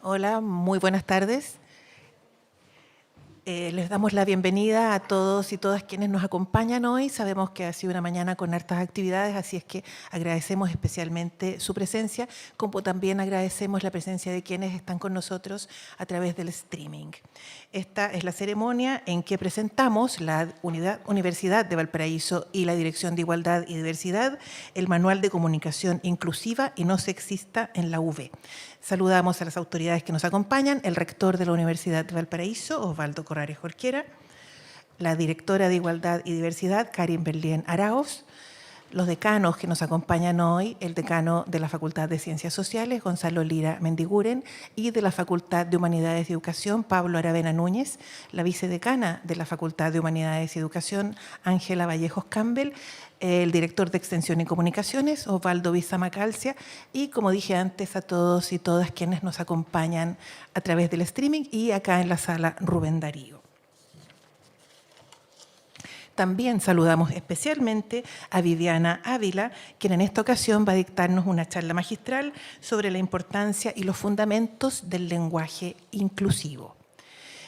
Hola, muy buenas tardes. Les damos la bienvenida a todos y todas quienes nos acompañan hoy. Sabemos que ha sido una mañana con hartas actividades, así es que agradecemos especialmente su presencia, como también agradecemos la presencia de quienes están con nosotros a través del streaming. Esta es la ceremonia en que presentamos la Universidad de Valparaíso y la Dirección de Igualdad y Diversidad, el Manual de Comunicación Inclusiva y No Sexista en la UV. Saludamos a las autoridades que nos acompañan, el rector de la Universidad de Valparaíso, Osvaldo Corrales Jorquera, la directora de Igualdad y Diversidad, Karin Berlien Arauz, los decanos que nos acompañan hoy, el decano de la Facultad de Ciencias Sociales, Gonzalo Lira Mendiguren, y de la Facultad de Humanidades y Educación, Pablo Aravena Núñez, la vicedecana de la Facultad de Humanidades y Educación, Ángela Vallejos Campbell, el director de Extensión y Comunicaciones, Osvaldo Bizamacalcia, y como dije antes, a todos y todas quienes nos acompañan a través del streaming y acá en la sala Rubén Darío. También saludamos especialmente a Viviana Ávila, quien en esta ocasión va a dictarnos una charla magistral sobre la importancia y los fundamentos del lenguaje inclusivo.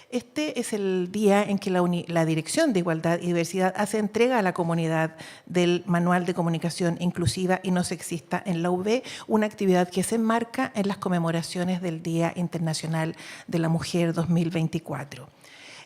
Este es el día en que la Dirección de Igualdad y Diversidad hace entrega a la comunidad del Manual de Comunicación Inclusiva y No Sexista en la UV, una actividad que se enmarca en las conmemoraciones del Día Internacional de la Mujer 2024.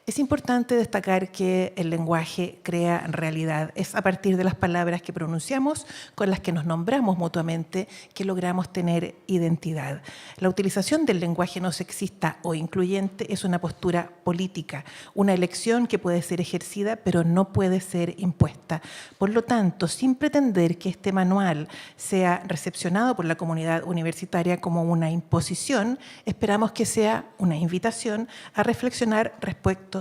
Es importante destacar que el lenguaje crea realidad. Es a partir de las palabras que pronunciamos, con las que nos nombramos mutuamente, que logramos tener identidad. La utilización del lenguaje no sexista o incluyente es una postura política, una elección que puede ser ejercida, pero no puede ser impuesta. Por lo tanto, sin pretender que este manual sea recepcionado por la comunidad universitaria como una imposición, esperamos que sea una invitación a reflexionar respecto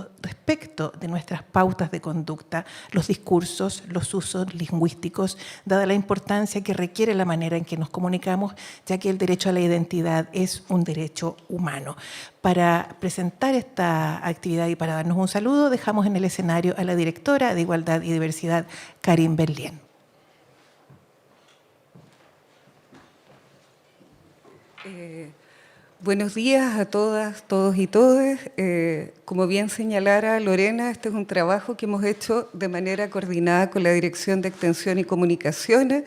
de nuestras pautas de conducta, los discursos, los usos lingüísticos, dada la importancia que requiere la manera en que nos comunicamos, ya que el derecho a la identidad es un derecho humano. Para presentar esta actividad y para darnos un saludo, dejamos en el escenario a la directora de Igualdad y Diversidad, Karin Berlien. Buenos días a todas, todos y todes. Como bien señalara Lorena, este es un trabajo que hemos hecho de manera coordinada con la Dirección de Extensión y Comunicaciones.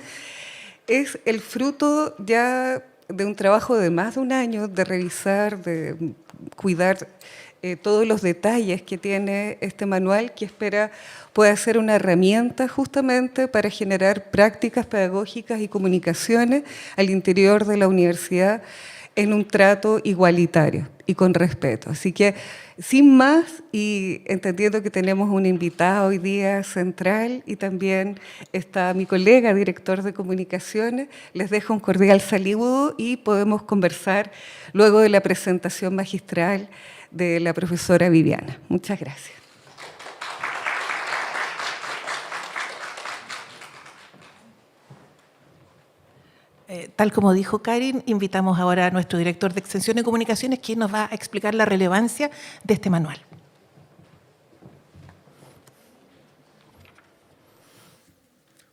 Es el fruto ya de un trabajo de más de un año de revisar, de cuidar todos los detalles que tiene este manual, que espera pueda ser una herramienta justamente para generar prácticas pedagógicas y comunicaciones al interior de la universidad en un trato igualitario y con respeto. Así que, sin más, y entendiendo que tenemos un invitado hoy día central y también está mi colega, director de comunicaciones, les dejo un cordial saludo y podemos conversar luego de la presentación magistral de la profesora Viviana. Muchas gracias. Tal como dijo Karin, invitamos ahora a nuestro director de Extensión y Comunicaciones, quien nos va a explicar la relevancia de este manual.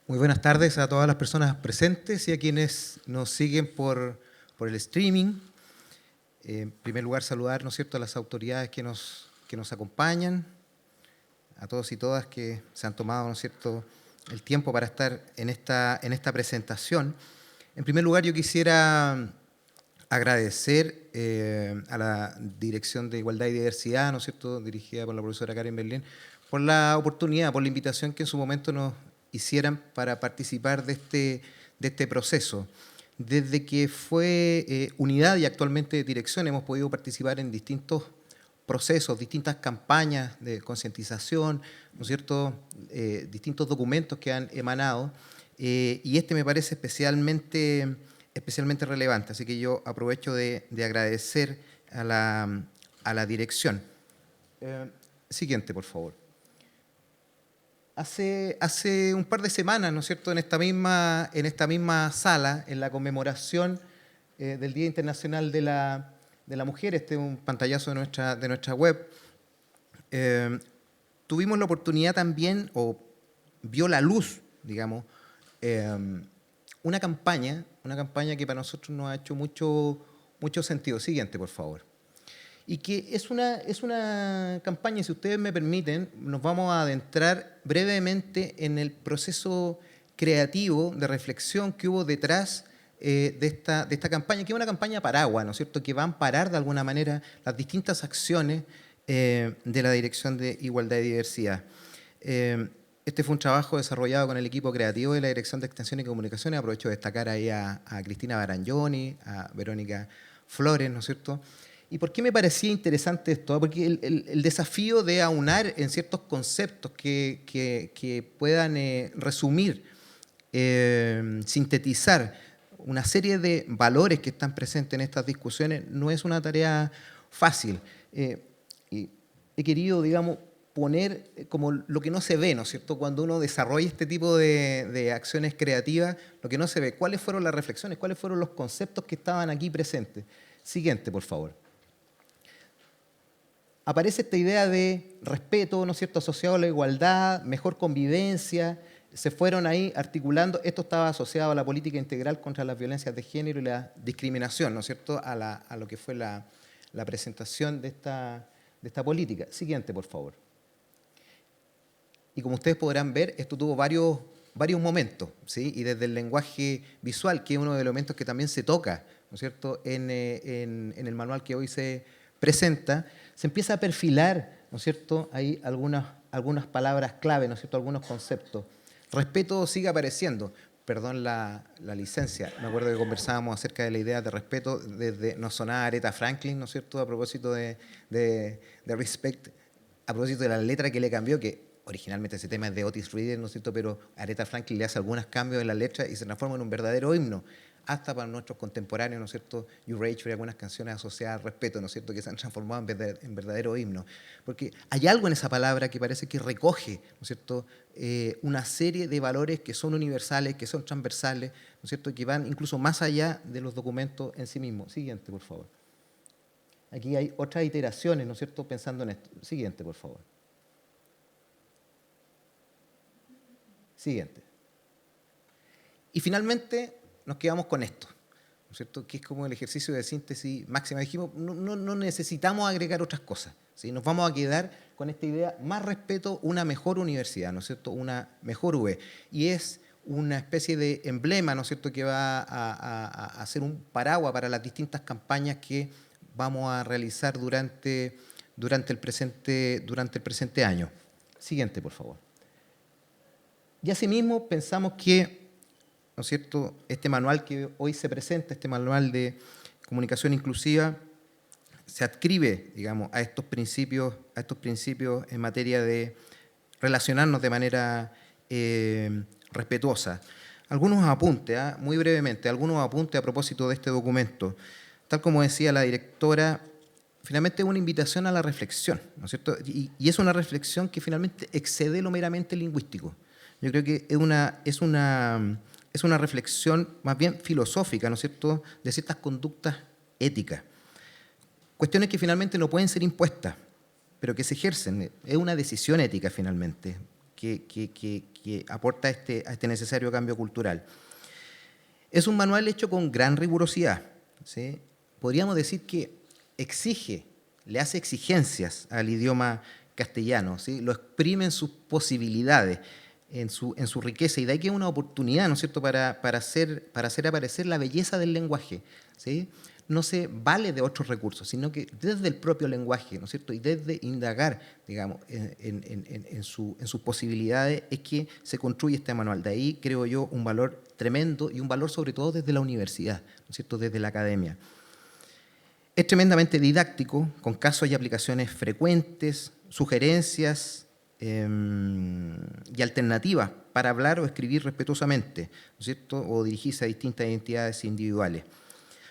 Muy buenas tardes a todas las personas presentes y a quienes nos siguen por el streaming. En primer lugar, saludar, ¿no es cierto?, a las autoridades que nos acompañan, a todos y todas que se han tomado, ¿no es cierto?, el tiempo para estar en esta presentación. En primer lugar, yo quisiera agradecer a la Dirección de Igualdad y Diversidad, ¿no es cierto?, dirigida por la profesora Karin Berlien, por la oportunidad, por la invitación que en su momento nos hicieran para participar de este proceso. Desde que fue unidad y actualmente dirección hemos podido participar en distintos procesos, distintas campañas de concientización, ¿no es cierto?, distintos documentos que han emanado, y este me parece especialmente relevante, así que yo aprovecho de agradecer a la dirección. Siguiente, por favor. Hace un par de semanas, ¿no es cierto?, en esta misma sala, en la conmemoración del Día Internacional de la Mujer, este es un pantallazo de nuestra web, tuvimos la oportunidad también, o vio la luz, digamos, una campaña que para nosotros nos ha hecho mucho sentido. Siguiente, por favor. Y que es una campaña, si ustedes me permiten, nos vamos a adentrar brevemente en el proceso creativo de reflexión que hubo detrás de esta campaña, que es una campaña paraguas, ¿no es cierto?, que va a amparar de alguna manera las distintas acciones de la Dirección de Igualdad y Diversidad. Este fue un trabajo desarrollado con el equipo creativo de la Dirección de Extensión y Comunicaciones. Aprovecho de destacar ahí a Cristina Barangioni, a Verónica Flores, ¿no es cierto? ¿Y por qué me parecía interesante esto? Porque el desafío de aunar en ciertos conceptos que puedan resumir, sintetizar una serie de valores que están presentes en estas discusiones no es una tarea fácil. Y he querido, digamos, poner como lo que no se ve, ¿no es cierto? Cuando uno desarrolla este tipo de acciones creativas, lo que no se ve. ¿Cuáles fueron las reflexiones? ¿Cuáles fueron los conceptos que estaban aquí presentes? Siguiente, por favor. Aparece esta idea de respeto, ¿no es cierto?, asociado a la igualdad, mejor convivencia. Se fueron ahí articulando. Esto estaba asociado a la política integral contra las violencias de género y la discriminación, ¿no es cierto?, a lo que fue la presentación de esta política. Siguiente, por favor. Y como ustedes podrán ver, esto tuvo varios momentos, ¿sí? Y desde el lenguaje visual, que es uno de los elementos que también se toca, ¿no es cierto?, en el manual que hoy se presenta, se empieza a perfilar, ¿no es cierto?, hay algunas palabras clave, ¿no es cierto?, algunos conceptos. Respeto sigue apareciendo. Perdón la licencia. Me acuerdo que conversábamos acerca de la idea de respeto desde, nos sonaba Aretha Franklin, ¿no es cierto?, a propósito de respect, a propósito de la letra que le cambió, que originalmente ese tema es de Otis Redding, ¿no es cierto?, pero Aretha Franklin le hace algunos cambios en la letra y se transforma en un verdadero himno, hasta para nuestros contemporáneos, ¿no es cierto?, You Rachel y algunas canciones asociadas al respeto, ¿no es cierto?, que se han transformado en verdadero himno. Porque hay algo en esa palabra que parece que recoge, ¿no es cierto?, una serie de valores que son universales, que son transversales, ¿no es cierto?, que van incluso más allá de los documentos en sí mismos. Siguiente, por favor. Aquí hay otras iteraciones, ¿no es cierto?, pensando en esto. Siguiente, por favor. Siguiente. Y finalmente nos quedamos con esto, ¿no es cierto?, que es como el ejercicio de síntesis máxima. Dijimos, no necesitamos agregar otras cosas, ¿sí? Nos vamos a quedar con esta idea: más respeto, una mejor universidad, ¿no es cierto?, una mejor UE. Y es una especie de emblema, ¿no es cierto?, que va a ser un paraguas para las distintas campañas que vamos a realizar durante el presente año. Siguiente, por favor. Y asimismo pensamos que, ¿no es cierto?, este manual que hoy se presenta, este manual de comunicación inclusiva, se adscribe, digamos, a estos principios en materia de relacionarnos de manera respetuosa. Algunos apuntes, muy brevemente, algunos apuntes a propósito de este documento. Tal como decía la directora, finalmente es una invitación a la reflexión, ¿no es cierto? Y es una reflexión que finalmente excede lo meramente lingüístico. Yo creo que es una reflexión más bien filosófica, ¿no es cierto?, de ciertas conductas éticas. Cuestiones que finalmente no pueden ser impuestas, pero que se ejercen. Es una decisión ética finalmente que aporta a este necesario cambio cultural. Es un manual hecho con gran rigurosidad, ¿sí? Podríamos decir que le hace exigencias al idioma castellano, ¿sí? Lo exprime en sus posibilidades, en su riqueza, y de ahí que es una oportunidad, ¿no es cierto?, para hacer aparecer la belleza del lenguaje, ¿sí? No se vale de otros recursos, sino que desde el propio lenguaje, ¿no es cierto?, y desde indagar, digamos, en sus posibilidades, es que se construye este manual. De ahí, creo yo, un valor tremendo, y un valor sobre todo desde la universidad, ¿no es cierto?, desde la academia. Es tremendamente didáctico, con casos y aplicaciones frecuentes, sugerencias y alternativas para hablar o escribir respetuosamente, ¿no es cierto?, o dirigirse a distintas identidades individuales.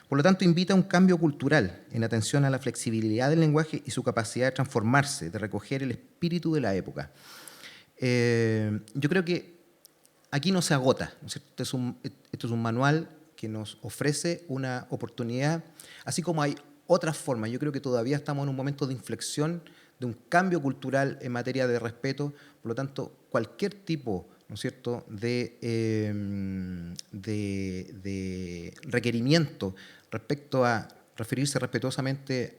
Por lo tanto, invita a un cambio cultural en atención a la flexibilidad del lenguaje y su capacidad de transformarse, de recoger el espíritu de la época. Yo creo que aquí no se agota, ¿no es cierto? Esto es un manual que nos ofrece una oportunidad, así como hay otras formas. Yo creo que todavía estamos en un momento de inflexión, de un cambio cultural en materia de respeto. Por lo tanto, cualquier tipo, ¿no es cierto?, de requerimiento respecto a referirse respetuosamente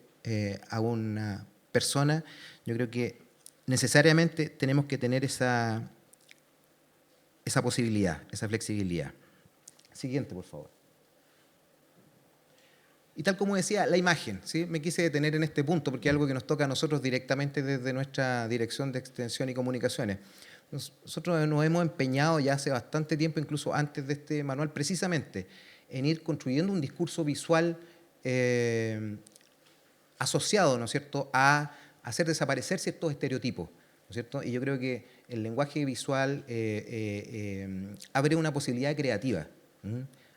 a una persona, yo creo que necesariamente tenemos que tener esa posibilidad, esa flexibilidad. Siguiente, por favor. Y tal como decía, la imagen, ¿sí? Me quise detener en este punto porque es algo que nos toca a nosotros directamente desde nuestra Dirección de Extensión y Comunicaciones. Nosotros nos hemos empeñado ya hace bastante tiempo, incluso antes de este manual, precisamente en ir construyendo un discurso visual asociado, ¿no es cierto?, a hacer desaparecer ciertos estereotipos, ¿no es cierto? Y yo creo que el lenguaje visual abre una posibilidad creativa.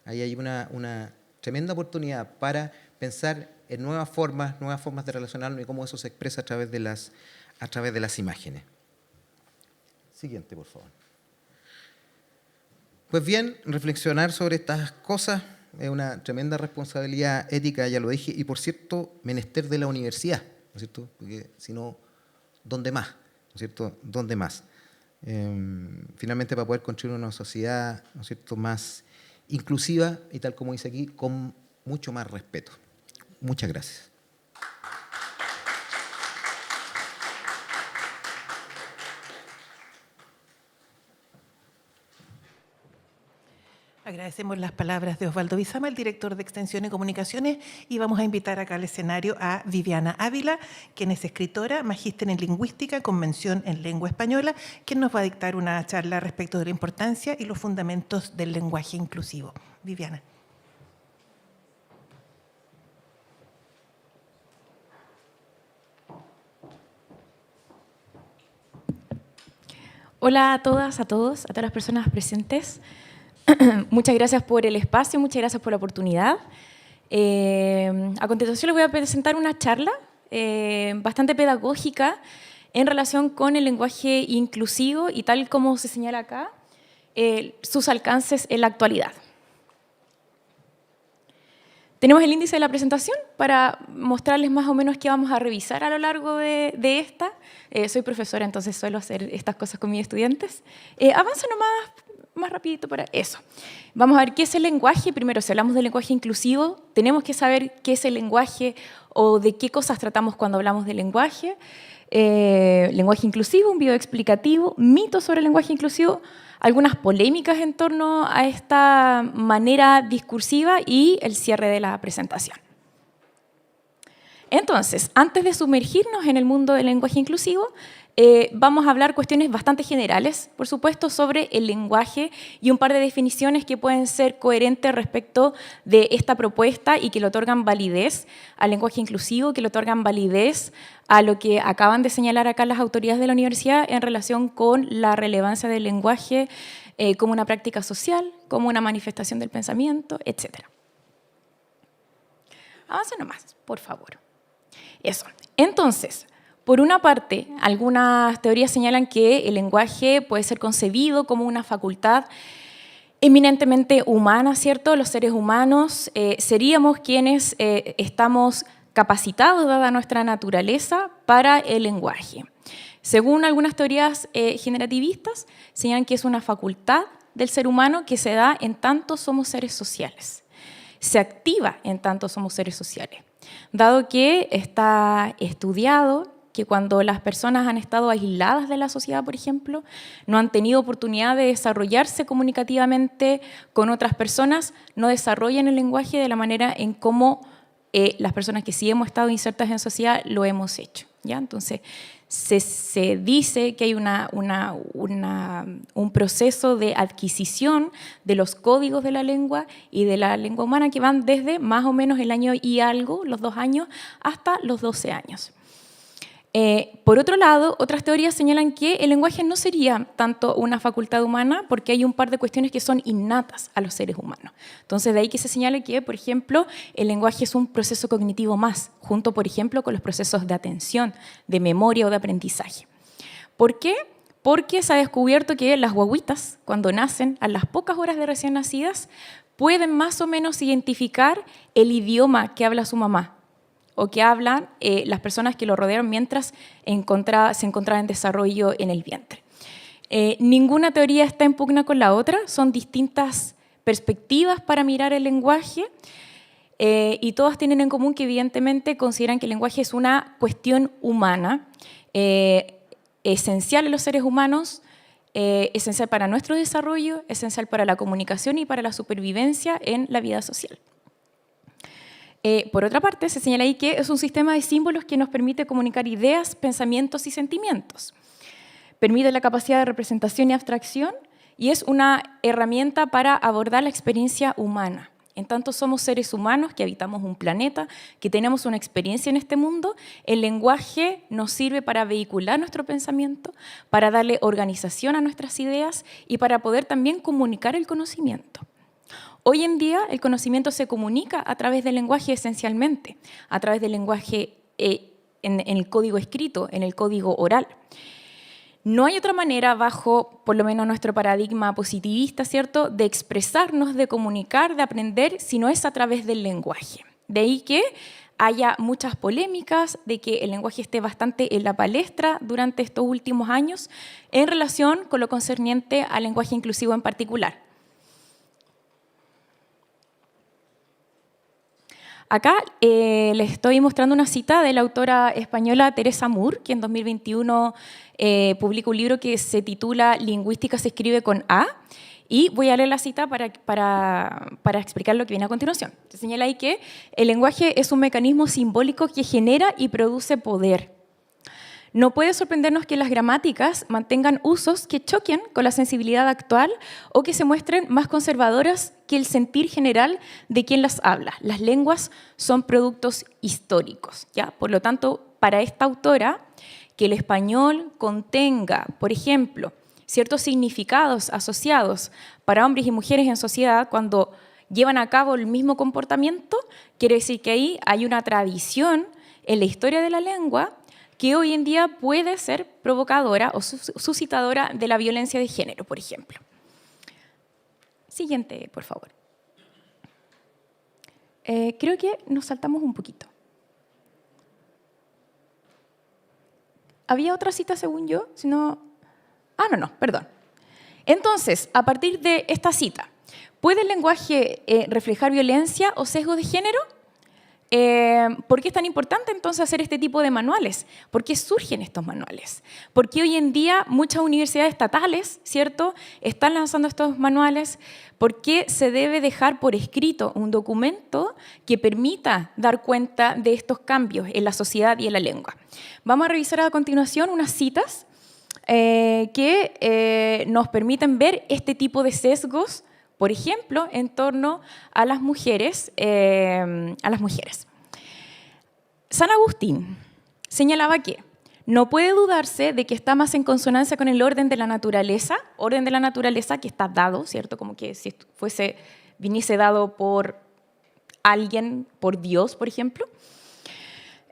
Ahí hay una tremenda oportunidad para pensar en nuevas formas de relacionarnos y cómo eso se expresa a través de las imágenes. Siguiente, por favor. Pues bien, reflexionar sobre estas cosas es una tremenda responsabilidad ética, ya lo dije, y por cierto, menester de la universidad, ¿no es cierto? Porque si no, ¿dónde más? ¿No es cierto? ¿Dónde más? Finalmente, para poder construir una sociedad, ¿no es cierto?, más inclusiva y, tal como dice aquí, con mucho más respeto. Muchas gracias. Agradecemos las palabras de Osvaldo Bizama, el director de Extensión y Comunicaciones, y vamos a invitar acá al escenario a Viviana Ávila, quien es escritora, magíster en Lingüística, con mención en Lengua Española, quien nos va a dictar una charla respecto de la importancia y los fundamentos del lenguaje inclusivo. Viviana. Hola a todas, a todos, a todas las personas presentes. Muchas gracias por el espacio, muchas gracias por la oportunidad. A continuación les voy a presentar una charla bastante pedagógica en relación con el lenguaje inclusivo y, tal como se señala acá, sus alcances en la actualidad. Tenemos el índice de la presentación para mostrarles más o menos qué vamos a revisar a lo largo de esta. Soy profesora, entonces suelo hacer estas cosas con mis estudiantes. Avanza más rapidito para eso. Vamos a ver qué es el lenguaje. Primero, si hablamos del lenguaje inclusivo, tenemos que saber qué es el lenguaje o de qué cosas tratamos cuando hablamos del lenguaje. Lenguaje inclusivo, un video explicativo, mitos sobre el lenguaje inclusivo, algunas polémicas en torno a esta manera discursiva y el cierre de la presentación. Entonces, antes de sumergirnos en el mundo del lenguaje inclusivo, vamos a hablar cuestiones bastante generales, por supuesto, sobre el lenguaje y un par de definiciones que pueden ser coherentes respecto de esta propuesta y que le otorgan validez al lenguaje inclusivo, que le otorgan validez a lo que acaban de señalar acá las autoridades de la universidad en relación con la relevancia del lenguaje como una práctica social, como una manifestación del pensamiento, etc. Avance nomás, por favor. Eso. Entonces, por una parte, algunas teorías señalan que el lenguaje puede ser concebido como una facultad eminentemente humana, ¿cierto? Los seres humanos seríamos quienes estamos capacitados, dada nuestra naturaleza, para el lenguaje. Según algunas teorías generativistas, señalan que es una facultad del ser humano que se da en tanto somos seres sociales. Se activa en tanto somos seres sociales. Dado que está estudiado que cuando las personas han estado aisladas de la sociedad, por ejemplo, no han tenido oportunidad de desarrollarse comunicativamente con otras personas, no desarrollan el lenguaje de la manera en cómo las personas que sí hemos estado insertas en sociedad lo hemos hecho, ¿ya? Entonces, se dice que hay un proceso de adquisición de los códigos de la lengua y de la lengua humana que van desde más o menos el año y algo, los 2 años, hasta los 12 años. Por otro lado, otras teorías señalan que el lenguaje no sería tanto una facultad humana porque hay un par de cuestiones que son innatas a los seres humanos. Entonces, de ahí que se señale que, por ejemplo, el lenguaje es un proceso cognitivo más, junto, por ejemplo, con los procesos de atención, de memoria o de aprendizaje. ¿Por qué? Porque se ha descubierto que las guaguitas, cuando nacen, a las pocas horas de recién nacidas, pueden más o menos identificar el idioma que habla su mamá, o que hablan las personas que lo rodearon mientras se encontraba en desarrollo en el vientre. Ninguna teoría está en pugna con la otra, son distintas perspectivas para mirar el lenguaje. y todas tienen en común que evidentemente consideran que el lenguaje es una cuestión humana, esencial en los seres humanos, esencial para nuestro desarrollo, esencial para la comunicación y para la supervivencia en la vida social. Por otra parte, se señala ahí que es un sistema de símbolos que nos permite comunicar ideas, pensamientos y sentimientos. Permite la capacidad de representación y abstracción y es una herramienta para abordar la experiencia humana. En tanto somos seres humanos que habitamos un planeta, que tenemos una experiencia en este mundo, el lenguaje nos sirve para vehicular nuestro pensamiento, para darle organización a nuestras ideas y para poder también comunicar el conocimiento. Hoy en día el conocimiento se comunica a través del lenguaje esencialmente, a través del lenguaje en el código escrito, en el código oral. No hay otra manera, bajo por lo menos nuestro paradigma positivista, ¿cierto?, de expresarnos, de comunicar, de aprender, si no es a través del lenguaje. De ahí que haya muchas polémicas, de que el lenguaje esté bastante en la palestra durante estos últimos años en relación con lo concerniente al lenguaje inclusivo en particular. Acá les estoy mostrando una cita de la autora española Teresa Moore, que en 2021 publica un libro que se titula Lingüística se escribe con A, y voy a leer la cita para explicar lo que viene a continuación. Se señala ahí que el lenguaje es un mecanismo simbólico que genera y produce poder. No puede sorprendernos que las gramáticas mantengan usos que choquen con la sensibilidad actual o que se muestren más conservadoras que el sentir general de quien las habla. Las lenguas son productos históricos, ¿ya? Por lo tanto, para esta autora, que el español contenga, por ejemplo, ciertos significados asociados para hombres y mujeres en sociedad cuando llevan a cabo el mismo comportamiento, quiere decir que ahí hay una tradición en la historia de la lengua que hoy en día puede ser provocadora o suscitadora de la violencia de género, por ejemplo. Siguiente, por favor. Creo que nos saltamos un poquito. ¿Había otra cita según yo? Si no... no, perdón. Entonces, a partir de esta cita, ¿puede el lenguaje reflejar violencia o sesgo de género? ¿Por qué es tan importante entonces hacer este tipo de manuales? ¿Por qué surgen estos manuales? Porque hoy en día muchas universidades estatales, ¿cierto?, están lanzando estos manuales. ¿Por qué se debe dejar por escrito un documento que permita dar cuenta de estos cambios en la sociedad y en la lengua? Vamos a revisar a continuación unas citas que nos permiten ver este tipo de sesgos, por ejemplo, en torno a las mujeres. San Agustín señalaba que no puede dudarse de que está más en consonancia con el orden de la naturaleza que está dado, ¿cierto? Como que si viniese dado por alguien, por Dios, por ejemplo,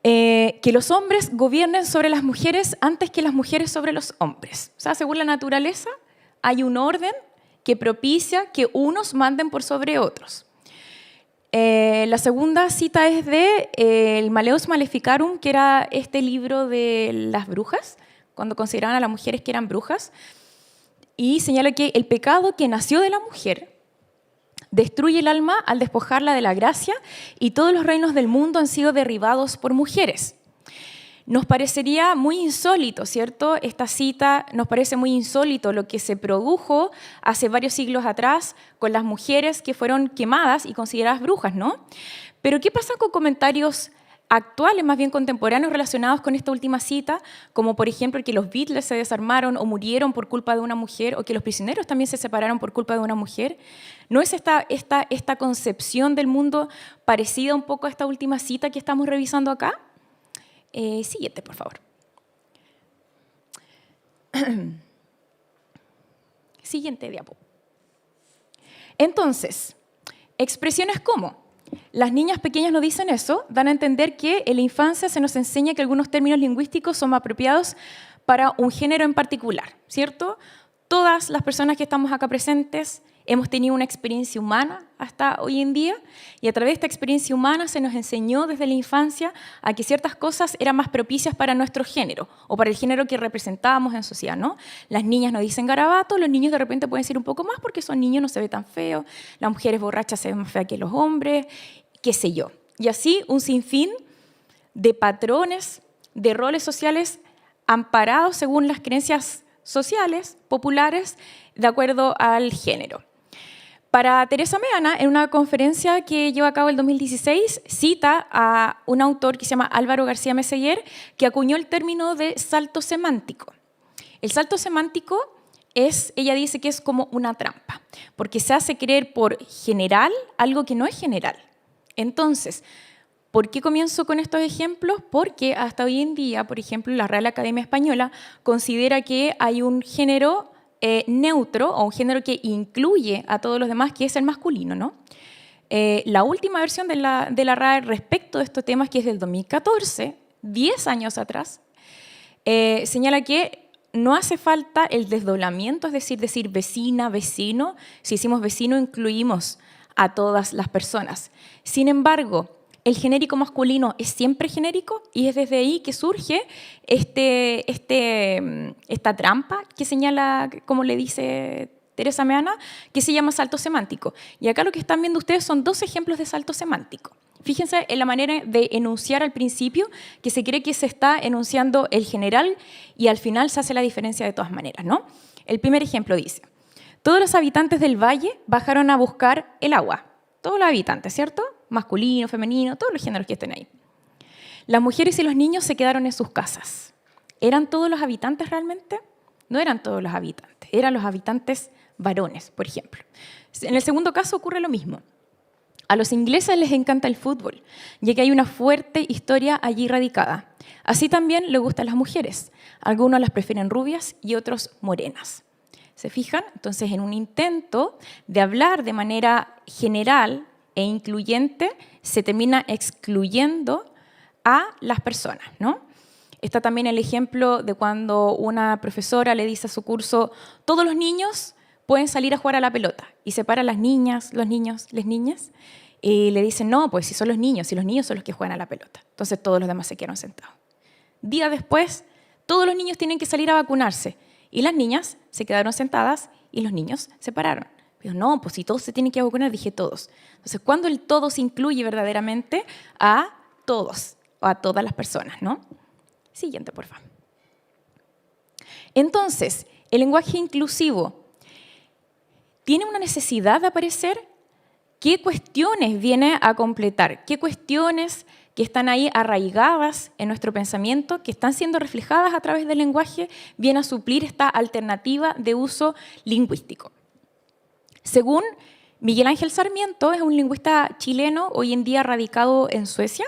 que los hombres gobiernen sobre las mujeres antes que las mujeres sobre los hombres. O sea, según la naturaleza, hay un orden que propicia que unos manden por sobre otros. La segunda cita es de el Malleus Maleficarum, que era este libro de las brujas, cuando consideraban a las mujeres que eran brujas, y señala que el pecado que nació de la mujer destruye el alma al despojarla de la gracia y todos los reinos del mundo han sido derribados por mujeres. Nos parecería muy insólito, ¿cierto? Esta cita nos parece muy insólito lo que se produjo hace varios siglos atrás con las mujeres que fueron quemadas y consideradas brujas, ¿no? Pero ¿qué pasa con comentarios actuales, más bien contemporáneos, relacionados con esta última cita, como por ejemplo que los Beatles se desarmaron o murieron por culpa de una mujer, o que los prisioneros también se separaron por culpa de una mujer? ¿No es esta concepción del mundo parecida un poco a esta última cita que estamos revisando acá? Siguiente, por favor. Siguiente diapo. Entonces, expresiones como las niñas pequeñas nos dicen eso, dan a entender que en la infancia se nos enseña que algunos términos lingüísticos son apropiados para un género en particular, ¿cierto? Todas las personas que estamos acá presentes hemos tenido una experiencia humana hasta hoy en día y a través de esta experiencia humana se nos enseñó desde la infancia a que ciertas cosas eran más propicias para nuestro género o para el género que representábamos en sociedad, ¿no? Las niñas nos dicen garabato, los niños de repente pueden decir un poco más porque son niños, no se ve tan feo, las mujeres borrachas se ven más feas que los hombres qué sé yo. Y así un sinfín de patrones, de roles sociales amparados según las creencias sociales, populares, de acuerdo al género. Para Teresa Meana, en una conferencia que llevó a cabo en 2016, cita a un autor que se llama Álvaro García Meseguer, que acuñó el término de salto semántico. El salto semántico ella dice que es como una trampa, porque se hace creer por general algo que no es general. Entonces, ¿por qué comienzo con estos ejemplos? Porque hasta hoy en día, por ejemplo, la Real Academia Española considera que hay un género neutro o un género que incluye a todos los demás, que es el masculino, ¿no? La última versión de la RAE respecto de estos temas, que es del 2014, 10 años atrás, señala que no hace falta el desdoblamiento, es decir vecina, vecino. Si decimos vecino, incluimos a todas las personas. Sin embargo, el genérico masculino es siempre genérico y es desde ahí que surge esta trampa que señala, como le dice Teresa Meana, que se llama salto semántico. Y acá lo que están viendo ustedes son 2 ejemplos de salto semántico. Fíjense en la manera de enunciar al principio, que se cree que se está enunciando el general y al final se hace la diferencia de todas maneras, ¿no? El primer ejemplo dice: todos los habitantes del valle bajaron a buscar el agua. Todos los habitantes, ¿cierto? Masculino, femenino, todos los géneros que estén ahí. Las mujeres y los niños se quedaron en sus casas. ¿Eran todos los habitantes realmente? No eran todos los habitantes, eran los habitantes varones, por ejemplo. En el segundo caso ocurre lo mismo. A los ingleses les encanta el fútbol, ya que hay una fuerte historia allí radicada. Así también les gustan las mujeres. Algunos las prefieren rubias y otros morenas. ¿Se fijan? Entonces, en un intento de hablar de manera general e incluyente, se termina excluyendo a las personas, ¿no? Está también el ejemplo de cuando una profesora le dice a su curso: todos los niños pueden salir a jugar a la pelota, y separa a las niñas, los niños, las niñas, y le dicen: no, pues si son los niños son los que juegan a la pelota. Entonces todos los demás se quedaron sentados. Día después, todos los niños tienen que salir a vacunarse, y las niñas se quedaron sentadas y los niños se pararon. Pero no, pues si todos se tienen que vacunar, dije todos. Entonces, ¿cuándo el todos incluye verdaderamente a todos o a todas las personas, ¿no? Siguiente, por favor. Entonces, el lenguaje inclusivo tiene una necesidad de aparecer. ¿Qué cuestiones viene a completar? ¿Qué cuestiones que están ahí arraigadas en nuestro pensamiento, que están siendo reflejadas a través del lenguaje, viene a suplir esta alternativa de uso lingüístico? Según Miguel Ángel Sarmiento, es un lingüista chileno hoy en día radicado en Suecia,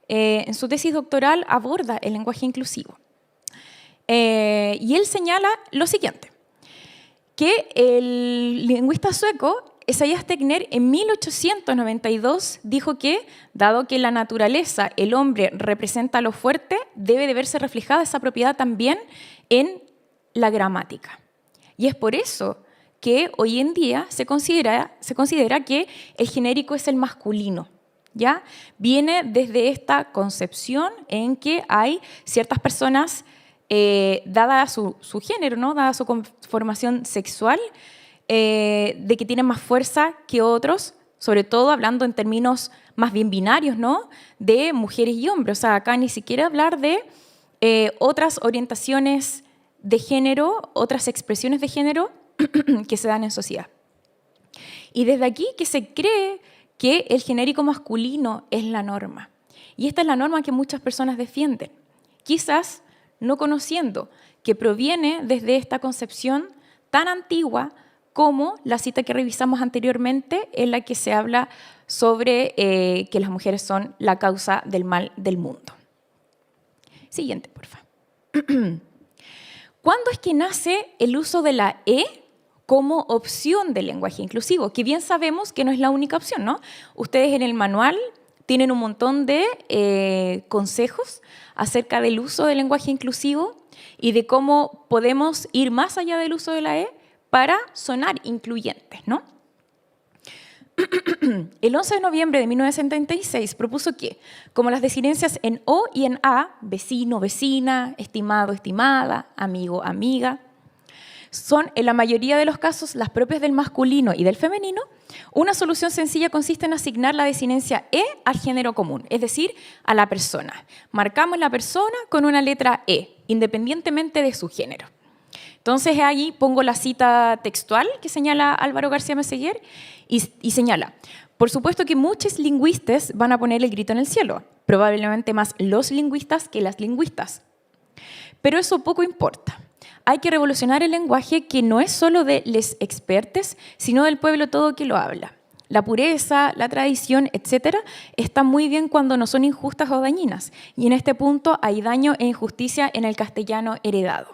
en su tesis doctoral aborda el lenguaje inclusivo. Y él señala lo siguiente, que el lingüista sueco Esaias Tegnér en 1892 dijo que, dado que la naturaleza, el hombre, representa lo fuerte, debe de verse reflejada esa propiedad también en la gramática. Y es por eso que hoy en día se considera que el genérico es el masculino, ¿ya? Viene desde esta concepción en que hay ciertas personas, dada su género, ¿no? Dada su conformación sexual, de que tienen más fuerza que otros, sobre todo hablando en términos más bien binarios, ¿no? De mujeres y hombres. O sea, acá ni siquiera hablar de otras orientaciones de género, otras expresiones de género que se dan en sociedad. Y desde aquí que se cree que el genérico masculino es la norma. Y esta es la norma que muchas personas defienden, quizás no conociendo que proviene desde esta concepción tan antigua como la cita que revisamos anteriormente, en la que se habla sobre que las mujeres son la causa del mal del mundo. Siguiente, por favor. ¿Cuándo es que nace el uso de la E como opción del lenguaje inclusivo? Que bien sabemos que no es la única opción, ¿no? Ustedes en el manual tienen un montón de consejos acerca del uso del lenguaje inclusivo y de cómo podemos ir más allá del uso de la E para sonar incluyentes, ¿no? El 11 de noviembre de 1976 propuso que, como las desinencias en O y en A, vecino, vecina, estimado, estimada, amigo, amiga, son, en la mayoría de los casos, las propias del masculino y del femenino, una solución sencilla consiste en asignar la desinencia E al género común, es decir, a la persona. Marcamos la persona con una letra E, independientemente de su género. Entonces ahí pongo la cita textual que señala Álvaro García Meseguer y señala: por supuesto que muchos lingüistas van a poner el grito en el cielo, probablemente más los lingüistas que las lingüistas. Pero eso poco importa. Hay que revolucionar el lenguaje que no es solo de les expertes, sino del pueblo todo que lo habla. La pureza, la tradición, etcétera, están muy bien cuando no son injustas o dañinas. Y en este punto hay daño e injusticia en el castellano heredado.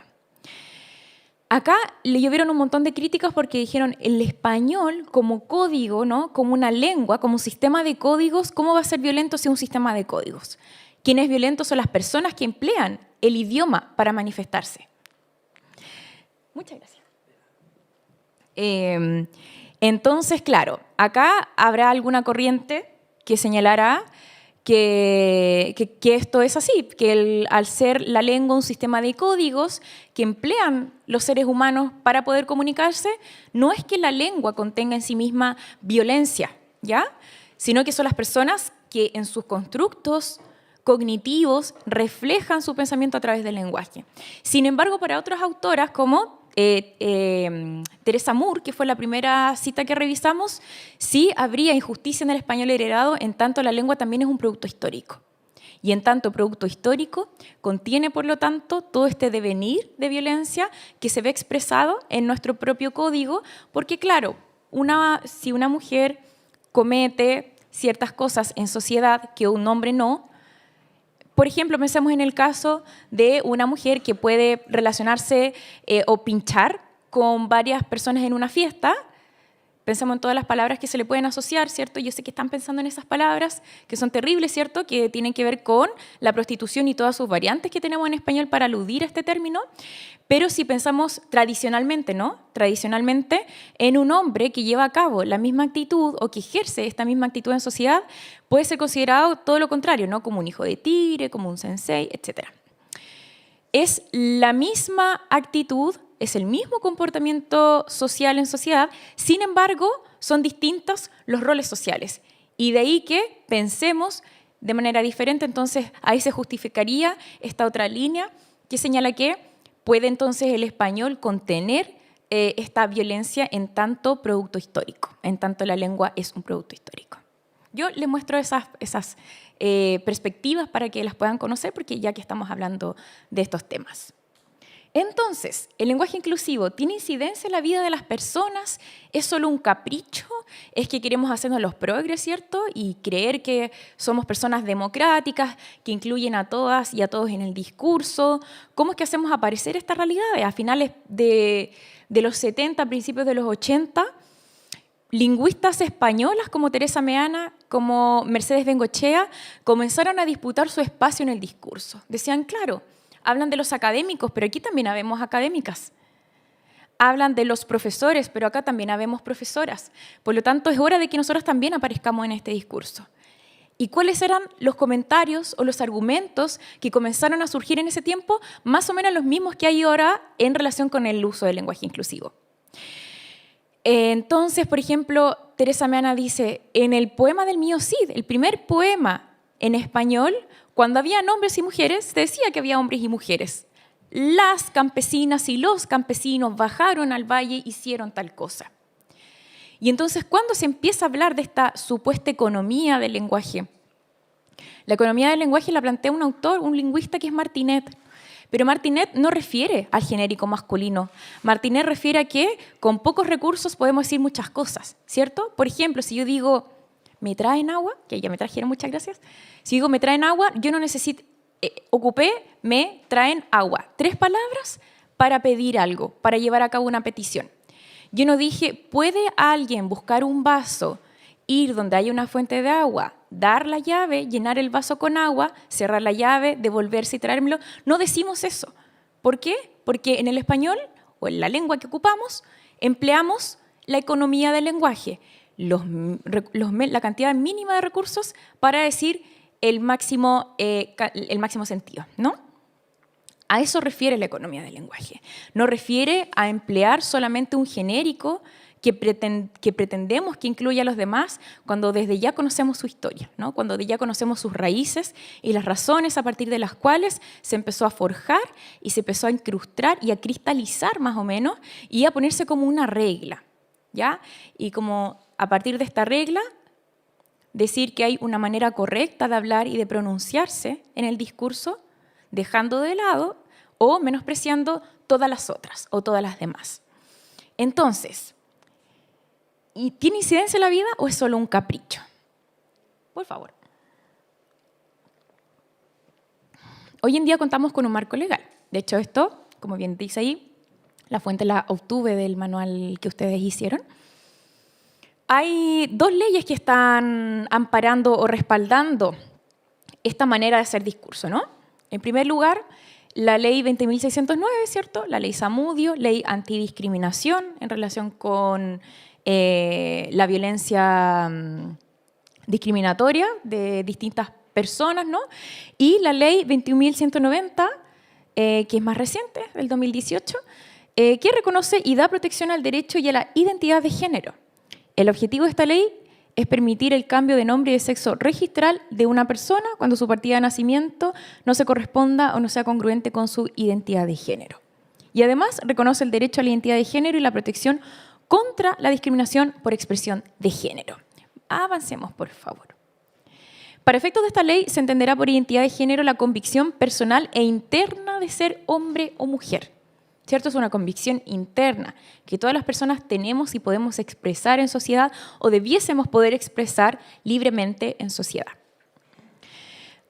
Acá le llovieron un montón de críticas porque dijeron el español como código, ¿no? Como una lengua, como un sistema de códigos, ¿cómo va a ser violento si es un sistema de códigos? Quienes violentos son las personas que emplean el idioma para manifestarse. Muchas gracias. Entonces, claro, acá habrá alguna corriente que señalará que esto es así, que al ser la lengua un sistema de códigos que emplean los seres humanos para poder comunicarse, no es que la lengua contenga en sí misma violencia, ¿ya? Sino que son las personas que en sus constructos cognitivos reflejan su pensamiento a través del lenguaje. Sin embargo, para otras autoras como Teresa Moore, que fue la primera cita que revisamos, sí habría injusticia en el español heredado, en tanto la lengua también es un producto histórico. Y en tanto producto histórico, contiene, por lo tanto, todo este devenir de violencia que se ve expresado en nuestro propio código, porque claro, si una mujer comete ciertas cosas en sociedad que un hombre no, por ejemplo, pensemos en el caso de una mujer que puede relacionarse o pinchar con varias personas en una fiesta. Pensamos en todas las palabras que se le pueden asociar, ¿cierto? Yo sé que están pensando en esas palabras que son terribles, ¿cierto? Que tienen que ver con la prostitución y todas sus variantes que tenemos en español para aludir a este término. Pero si pensamos tradicionalmente, ¿no? Tradicionalmente en un hombre que lleva a cabo la misma actitud o que ejerce esta misma actitud en sociedad, puede ser considerado todo lo contrario, ¿no? Como un hijo de tigre, como un sensei, etc. Es la misma actitud, es el mismo comportamiento social en sociedad, sin embargo, son distintos los roles sociales. Y de ahí que pensemos de manera diferente, entonces ahí se justificaría esta otra línea que señala que puede entonces el español contener esta violencia en tanto producto histórico, en tanto la lengua es un producto histórico. Yo les muestro esas perspectivas para que las puedan conocer, porque ya que estamos hablando de estos temas. Entonces, ¿el lenguaje inclusivo tiene incidencia en la vida de las personas? ¿Es solo un capricho? ¿Es que queremos hacernos los progres, cierto? Y creer que somos personas democráticas, que incluyen a todas y a todos en el discurso. ¿Cómo es que hacemos aparecer estas realidades? A finales de los 70, principios de los 80, lingüistas españolas como Teresa Meana, como Mercedes Bengoechea, comenzaron a disputar su espacio en el discurso. Decían, claro, hablan de los académicos, pero aquí también habemos académicas. Hablan de los profesores, pero acá también habemos profesoras. Por lo tanto, es hora de que nosotros también aparezcamos en este discurso. ¿Y cuáles eran los comentarios o los argumentos que comenzaron a surgir en ese tiempo? Más o menos los mismos que hay ahora en relación con el uso del lenguaje inclusivo. Entonces, por ejemplo, Teresa Meana dice, en el poema del Mío Cid, el primer poema en español, cuando había hombres y mujeres, se decía que había hombres y mujeres. Las campesinas y los campesinos bajaron al valle e hicieron tal cosa. Y entonces, ¿cuándo se empieza a hablar de esta supuesta economía del lenguaje? La economía del lenguaje la plantea un autor, un lingüista que es Martinet. Pero Martinet no refiere al genérico masculino. Martinet refiere a que con pocos recursos podemos decir muchas cosas, ¿cierto? Por ejemplo, si yo digo, ¿me traen agua? Que ya me trajeron, muchas gracias. Si digo, ¿me traen agua? Yo no necesito, ocupé, me traen agua. 3 palabras para pedir algo, para llevar a cabo una petición. Yo no dije, ¿puede alguien buscar un vaso, ir donde haya una fuente de agua, dar la llave, llenar el vaso con agua, cerrar la llave, devolverse y traérmelo? No decimos eso. ¿Por qué? Porque en el español, o en la lengua que ocupamos, empleamos la economía del lenguaje, la cantidad mínima de recursos para decir el máximo sentido, ¿no? A eso refiere la economía del lenguaje. No refiere a emplear solamente un genérico que pretendemos que incluya a los demás cuando desde ya conocemos su historia, ¿no? Cuando desde ya conocemos sus raíces y las razones a partir de las cuales se empezó a forjar y se empezó a incrustar y a cristalizar más o menos y a ponerse como una regla, ¿ya? Y como a partir de esta regla decir que hay una manera correcta de hablar y de pronunciarse en el discurso, dejando de lado o menospreciando todas las otras o todas las demás. Entonces, ¿y tiene incidencia en la vida o es solo un capricho? Por favor. Hoy en día contamos con un marco legal. De hecho, esto, como bien dice ahí, la fuente la obtuve del manual que ustedes hicieron. Hay 2 leyes que están amparando o respaldando esta manera de hacer discurso, ¿no? En primer lugar, la ley 20.609, ¿cierto? La ley Zamudio, ley antidiscriminación en relación con la violencia discriminatoria de distintas personas, ¿no? Y la ley 21.190, que es más reciente, del 2018, que reconoce y da protección al derecho y a la identidad de género. El objetivo de esta ley es permitir el cambio de nombre y de sexo registral de una persona cuando su partida de nacimiento no se corresponda o no sea congruente con su identidad de género. Y además reconoce el derecho a la identidad de género y la protección contra la discriminación por expresión de género. Avancemos, por favor. Para efectos de esta ley, se entenderá por identidad de género la convicción personal e interna de ser hombre o mujer. ¿Cierto? Es una convicción interna que todas las personas tenemos y podemos expresar en sociedad o debiésemos poder expresar libremente en sociedad.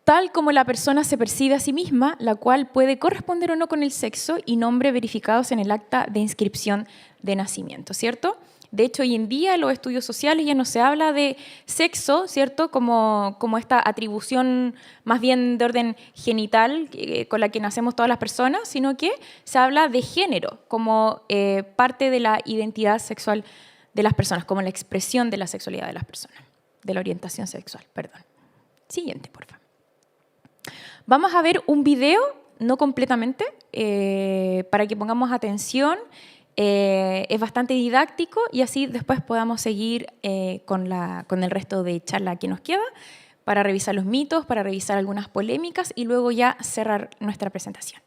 Tal como la persona se percibe a sí misma, la cual puede corresponder o no con el sexo y nombre verificados en el acta de inscripción de nacimiento, ¿cierto? De hecho, hoy en día en los estudios sociales ya no se habla de sexo, ¿cierto? Como esta atribución más bien de orden genital con la que nacemos todas las personas, sino que se habla de género como parte de la identidad sexual de las personas, como la expresión de la sexualidad de las personas, de la orientación sexual, perdón. Siguiente, por favor. Vamos a ver un video, no completamente, para que pongamos atención. Es bastante didáctico y así después podamos seguir con el resto de charla que nos queda para revisar los mitos, para revisar algunas polémicas y luego ya cerrar nuestra presentación.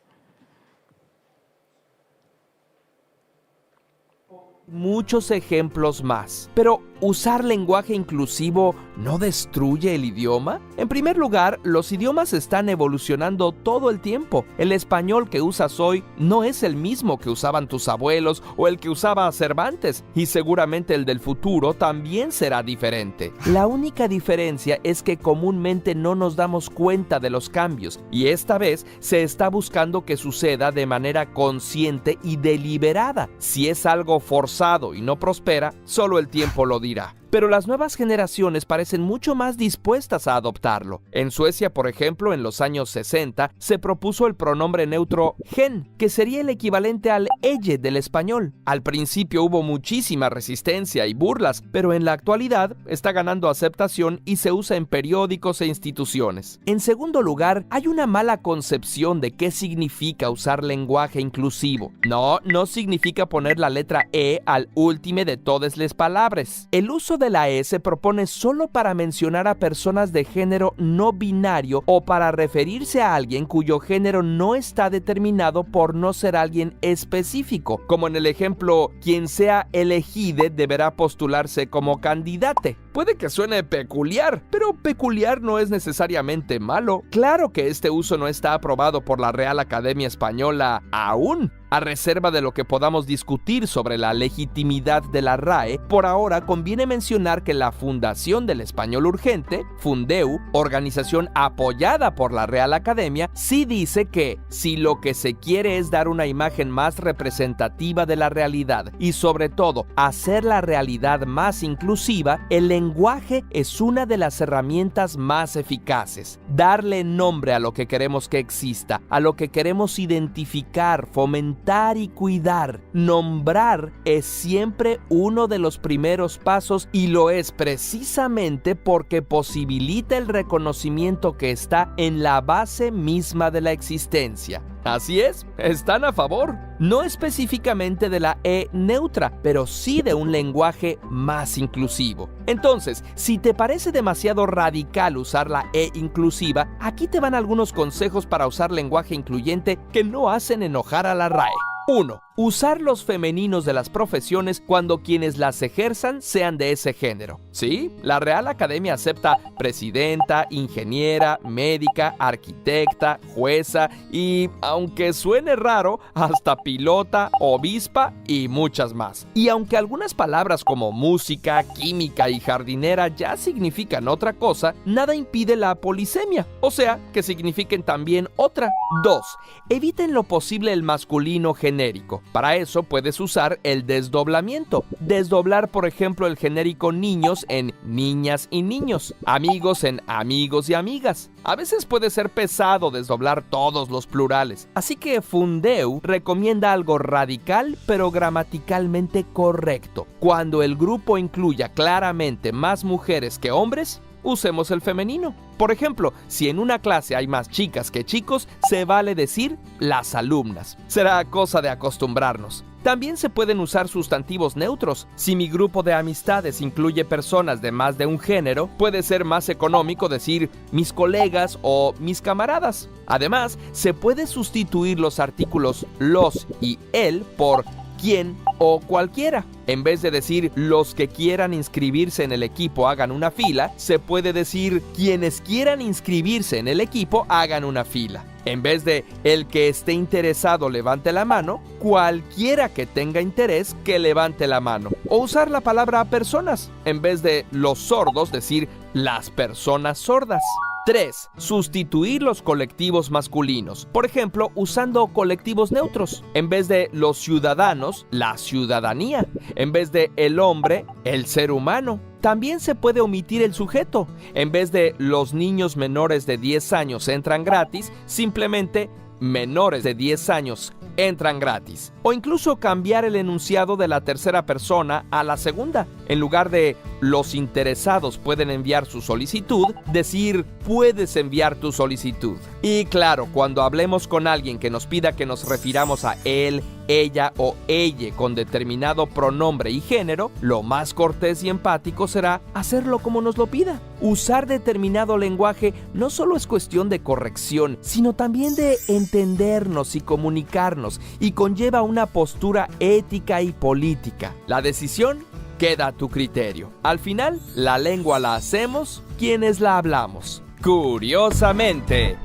Muchos ejemplos más. Pero, ¿usar lenguaje inclusivo no destruye el idioma? En primer lugar, los idiomas están evolucionando todo el tiempo. El español que usas hoy no es el mismo que usaban tus abuelos o el que usaba Cervantes, y seguramente el del futuro también será diferente. La única diferencia es que comúnmente no nos damos cuenta de los cambios, y esta vez se está buscando que suceda de manera consciente y deliberada. Si es algo forzado y no prospera, solo el tiempo lo dirá. Pero las nuevas generaciones parecen mucho más dispuestas a adoptarlo. En Suecia, por ejemplo, en los años 60, se propuso el pronombre neutro hen, que sería el equivalente al elle del español. Al principio hubo muchísima resistencia y burlas, pero en la actualidad está ganando aceptación y se usa en periódicos e instituciones. En segundo lugar, hay una mala concepción de qué significa usar lenguaje inclusivo. No significa poner la letra E al último de todas las palabras. El uso de la E se propone solo para mencionar a personas de género no binario o para referirse a alguien cuyo género no está determinado por no ser alguien específico, como en el ejemplo, quien sea elegido deberá postularse como candidate. Puede que suene peculiar, pero peculiar no es necesariamente malo. Claro que este uso no está aprobado por la Real Academia Española aún. A reserva de lo que podamos discutir sobre la legitimidad de la RAE, por ahora conviene mencionar que la Fundación del Español Urgente, Fundeu, organización apoyada por la Real Academia, sí dice que si lo que se quiere es dar una imagen más representativa de la realidad y sobre todo hacer la realidad más inclusiva, el lenguaje es una de las herramientas más eficaces. Darle nombre a lo que queremos que exista, a lo que queremos identificar, fomentar y cuidar. Nombrar es siempre uno de los primeros pasos y lo es precisamente porque posibilita el reconocimiento que está en la base misma de la existencia. Así es, están a favor. No específicamente de la E neutra, pero sí de un lenguaje más inclusivo. Entonces, si te parece demasiado radical usar la E inclusiva, aquí te van algunos consejos para usar lenguaje incluyente que no hacen enojar a la RAE. 1. Usar los femeninos de las profesiones cuando quienes las ejerzan sean de ese género. Sí, la Real Academia acepta presidenta, ingeniera, médica, arquitecta, jueza y, aunque suene raro, hasta pilota, obispa y muchas más. Y aunque algunas palabras como música, química y jardinera ya significan otra cosa, nada impide la polisemia, o sea, que signifiquen también otra. 2. Eviten lo posible el masculino genérico. Para eso puedes usar el desdoblamiento. Desdoblar, por ejemplo, el genérico niños en niñas y niños, amigos en amigos y amigas. A veces puede ser pesado desdoblar todos los plurales, así que Fundeu recomienda algo radical pero gramaticalmente correcto. Cuando el grupo incluya claramente más mujeres que hombres, usemos el femenino. Por ejemplo, si en una clase hay más chicas que chicos, se vale decir las alumnas. Será cosa de acostumbrarnos. También se pueden usar sustantivos neutros. Si mi grupo de amistades incluye personas de más de un género, puede ser más económico decir mis colegas o mis camaradas. Además, se puede sustituir los artículos los y el por quien o cualquiera. En vez de decir los que quieran inscribirse en el equipo hagan una fila, se puede decir quienes quieran inscribirse en el equipo hagan una fila. En vez de el que esté interesado levante la mano, cualquiera que tenga interés que levante la mano. O usar la palabra personas. En vez de los sordos, decir las personas sordas. 3. Sustituir los colectivos masculinos. Por ejemplo, usando colectivos neutros. En vez de los ciudadanos, la ciudadanía. En vez de el hombre, el ser humano. También se puede omitir el sujeto. En vez de los niños menores de 10 años entran gratis, simplemente menores de 10 años entran gratis. O incluso cambiar el enunciado de la tercera persona a la segunda. En lugar de los interesados pueden enviar su solicitud, decir puedes enviar tu solicitud. Y claro, cuando hablemos con alguien que nos pida que nos refiramos a él, ella o ella con determinado pronombre y género, lo más cortés y empático será hacerlo como nos lo pida. Usar determinado lenguaje no solo es cuestión de corrección, sino también de entendernos y comunicarnos, y conlleva una postura ética y política. La decisión queda a tu criterio. Al final, la lengua la hacemos quienes la hablamos. Curiosamente.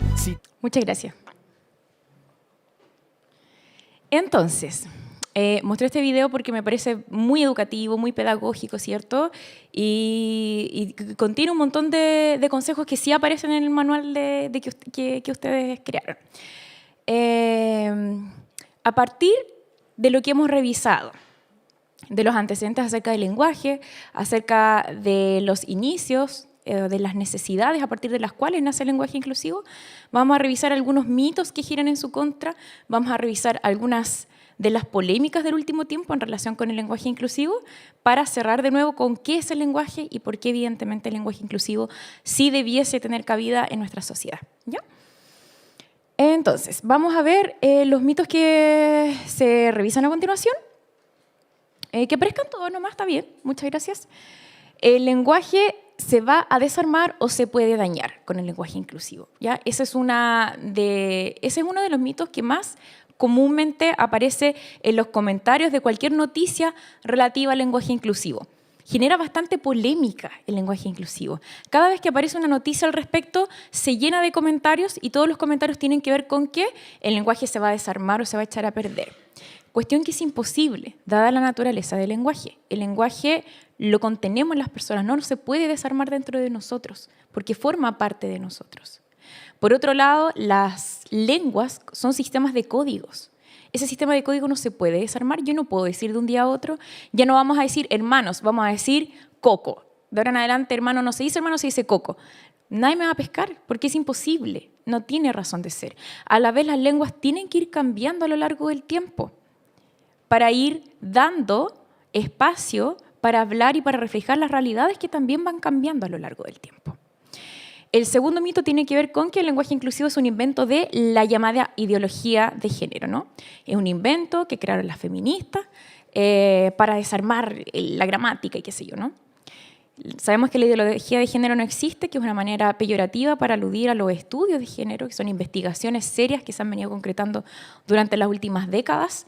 Muchas gracias. Entonces, mostré este video porque me parece muy educativo, muy pedagógico, ¿cierto? Y contiene un montón de consejos que sí aparecen en el manual que ustedes crearon. A partir de lo que hemos revisado, de los antecedentes acerca del lenguaje, acerca de los inicios, de las necesidades a partir de las cuales nace el lenguaje inclusivo, vamos a revisar algunos mitos que giran en su contra, vamos a revisar algunas de las polémicas del último tiempo en relación con el lenguaje inclusivo, para cerrar de nuevo con qué es el lenguaje y por qué evidentemente el lenguaje inclusivo sí debiese tener cabida en nuestra sociedad. ¿Ya? Entonces, vamos a ver los mitos que se revisan a continuación. Que aparezcan todos nomás, está bien, muchas gracias. El lenguaje se va a desarmar o se puede dañar con el lenguaje inclusivo, ¿ya? Ese es uno de los mitos que más comúnmente aparece en los comentarios de cualquier noticia relativa al lenguaje inclusivo. Genera bastante polémica el lenguaje inclusivo. Cada vez que aparece una noticia al respecto, se llena de comentarios y todos los comentarios tienen que ver con que el lenguaje se va a desarmar o se va a echar a perder. Cuestión que es imposible, dada la naturaleza del lenguaje. El lenguaje lo contenemos en las personas, no se puede desarmar dentro de nosotros, porque forma parte de nosotros. Por otro lado, las lenguas son sistemas de códigos. Ese sistema de código no se puede desarmar. Yo no puedo decir de un día a otro, ya no vamos a decir hermanos, vamos a decir coco. De ahora en adelante, hermano no se dice hermano, se dice coco. Nadie me va a pescar, porque es imposible, no tiene razón de ser. A la vez, las lenguas tienen que ir cambiando a lo largo del tiempo, para ir dando espacio para hablar y para reflejar las realidades que también van cambiando a lo largo del tiempo. El segundo mito tiene que ver con que el lenguaje inclusivo es un invento de la llamada ideología de género, ¿no? Es un invento que crearon las feministas para desarmar la gramática y qué sé yo, ¿no? Sabemos que la ideología de género no existe, que es una manera peyorativa para aludir a los estudios de género, que son investigaciones serias que se han venido concretando durante las últimas décadas.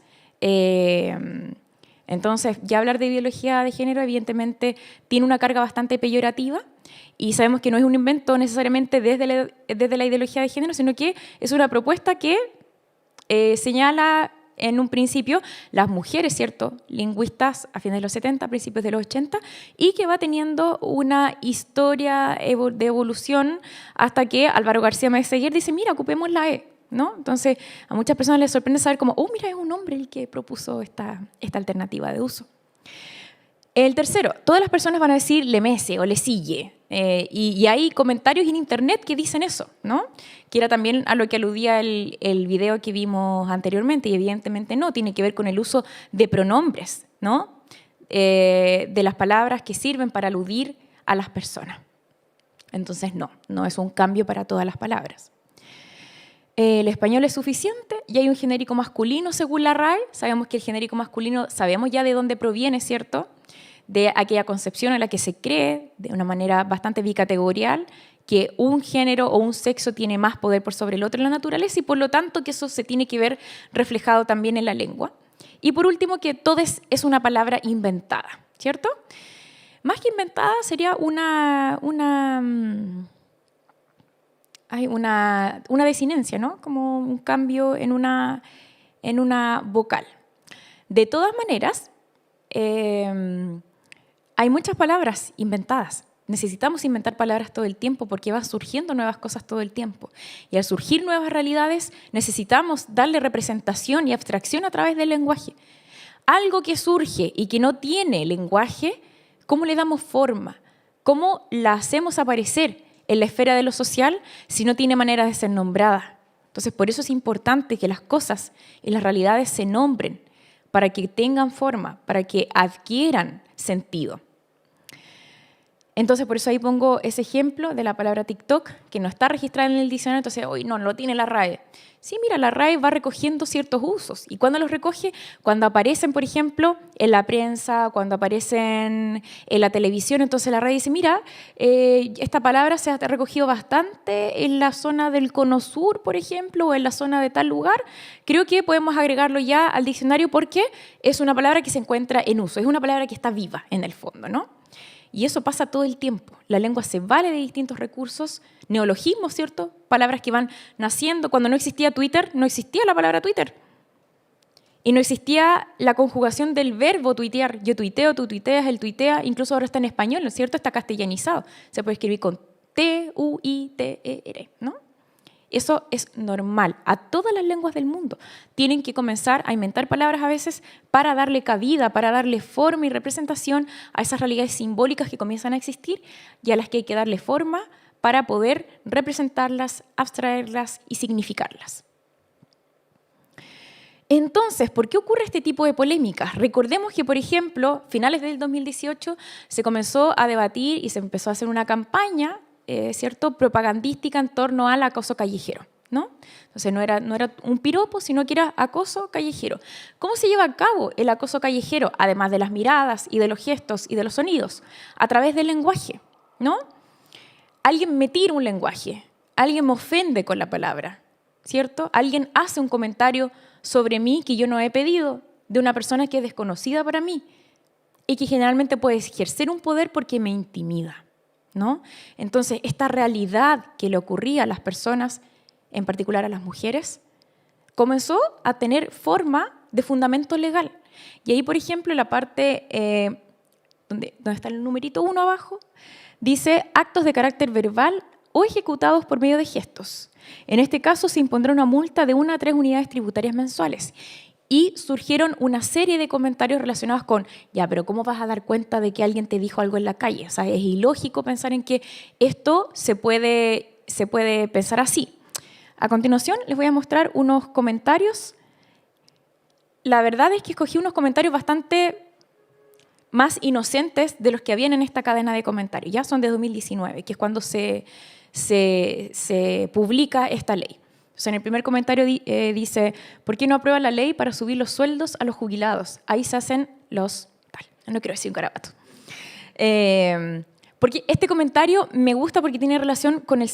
Entonces, ya hablar de ideología de género evidentemente tiene una carga bastante peyorativa y sabemos que no es un invento necesariamente desde la ideología de género, sino que es una propuesta que señala en un principio las mujeres, ¿cierto?, lingüistas a fines de los 70, principios de los 80, y que va teniendo una historia de evolución hasta que Álvaro García Meseguer dice, mira, ocupemos la E, ¿no? Entonces, a muchas personas les sorprende saber como, oh, mira, es un hombre el que propuso esta alternativa de uso. El tercero, todas las personas van a decir le mece o le sigue, y hay comentarios en internet que dicen eso, ¿no? Que era también a lo que aludía el video que vimos anteriormente, y evidentemente no, tiene que ver con el uso de pronombres, ¿no? De las palabras que sirven para aludir a las personas. Entonces no es un cambio para todas las palabras. El español es suficiente y hay un genérico masculino según la RAE. Sabemos que el genérico masculino, sabemos ya de dónde proviene, ¿cierto? De aquella concepción en la que se cree, de una manera bastante bicategorial, que un género o un sexo tiene más poder por sobre el otro en la naturaleza y por lo tanto que eso se tiene que ver reflejado también en la lengua. Y por último, que todes es una palabra inventada, ¿cierto? Más que inventada sería una desinencia, ¿no? Como un cambio en una vocal. De todas maneras, hay muchas palabras inventadas. Necesitamos inventar palabras todo el tiempo porque van surgiendo nuevas cosas todo el tiempo. Y al surgir nuevas realidades, necesitamos darle representación y abstracción a través del lenguaje. Algo que surge y que no tiene lenguaje, ¿cómo le damos forma? ¿Cómo la hacemos aparecer en la esfera de lo social si no tiene manera de ser nombrada? Entonces, por eso es importante que las cosas y las realidades se nombren para que tengan forma, para que adquieran sentido. Entonces, por eso ahí pongo ese ejemplo de la palabra TikTok, que no está registrada en el diccionario, entonces, hoy no lo tiene la RAE. Sí, mira, la RAE va recogiendo ciertos usos. ¿Y cuándo los recoge? Cuando aparecen, por ejemplo, en la prensa, cuando aparecen en la televisión. Entonces la RAE dice, mira, esta palabra se ha recogido bastante en la zona del Cono Sur, por ejemplo, o en la zona de tal lugar. Creo que podemos agregarlo ya al diccionario porque es una palabra que se encuentra en uso. Es una palabra que está viva en el fondo, ¿no? Y eso pasa todo el tiempo. La lengua se vale de distintos recursos, neologismos, ¿cierto? Palabras que van naciendo. Cuando no existía Twitter, no existía la palabra Twitter. Y no existía la conjugación del verbo tuitear. Yo tuiteo, tú tuiteas, él tuitea. Incluso ahora está en español, ¿no es cierto? Está castellanizado. Se puede escribir con T-U-I-T-E-R, ¿no? Eso es normal. A todas las lenguas del mundo tienen que comenzar a inventar palabras a veces para darle cabida, para darle forma y representación a esas realidades simbólicas que comienzan a existir y a las que hay que darle forma para poder representarlas, abstraerlas y significarlas. Entonces, ¿por qué ocurre este tipo de polémicas? Recordemos que, por ejemplo, finales del 2018 se comenzó a debatir y se empezó a hacer una campaña ¿cierto?, propagandística en torno al acoso callejero, ¿no? Entonces no era un piropo, sino que era acoso callejero. ¿Cómo se lleva a cabo el acoso callejero? Además de las miradas y de los gestos y de los sonidos, a través del lenguaje, ¿no? Alguien me tira un lenguaje, alguien me ofende con la palabra, ¿cierto? Alguien hace un comentario sobre mí que yo no he pedido, de una persona que es desconocida para mí y que generalmente puede ejercer un poder porque me intimida, ¿no? Entonces, esta realidad que le ocurría a las personas, en particular a las mujeres, comenzó a tener forma de fundamento legal. Y ahí, por ejemplo, en la parte donde está el numerito 1 abajo, dice actos de carácter verbal o ejecutados por medio de gestos. En este caso, se impondrá una multa de 1 a 3 unidades tributarias mensuales. Y surgieron una serie de comentarios relacionados con, ya, pero ¿cómo vas a dar cuenta de que alguien te dijo algo en la calle? O sea, es ilógico pensar en que esto se puede pensar así. A continuación, les voy a mostrar unos comentarios. La verdad es que escogí unos comentarios bastante más inocentes de los que habían en esta cadena de comentarios. Ya son de 2019, que es cuando se se publica esta ley. Entonces, en el primer comentario dice, ¿por qué no aprueba la ley para subir los sueldos a los jubilados? Ahí se hacen los... no quiero decir un garabato. Porque este comentario me gusta porque tiene relación con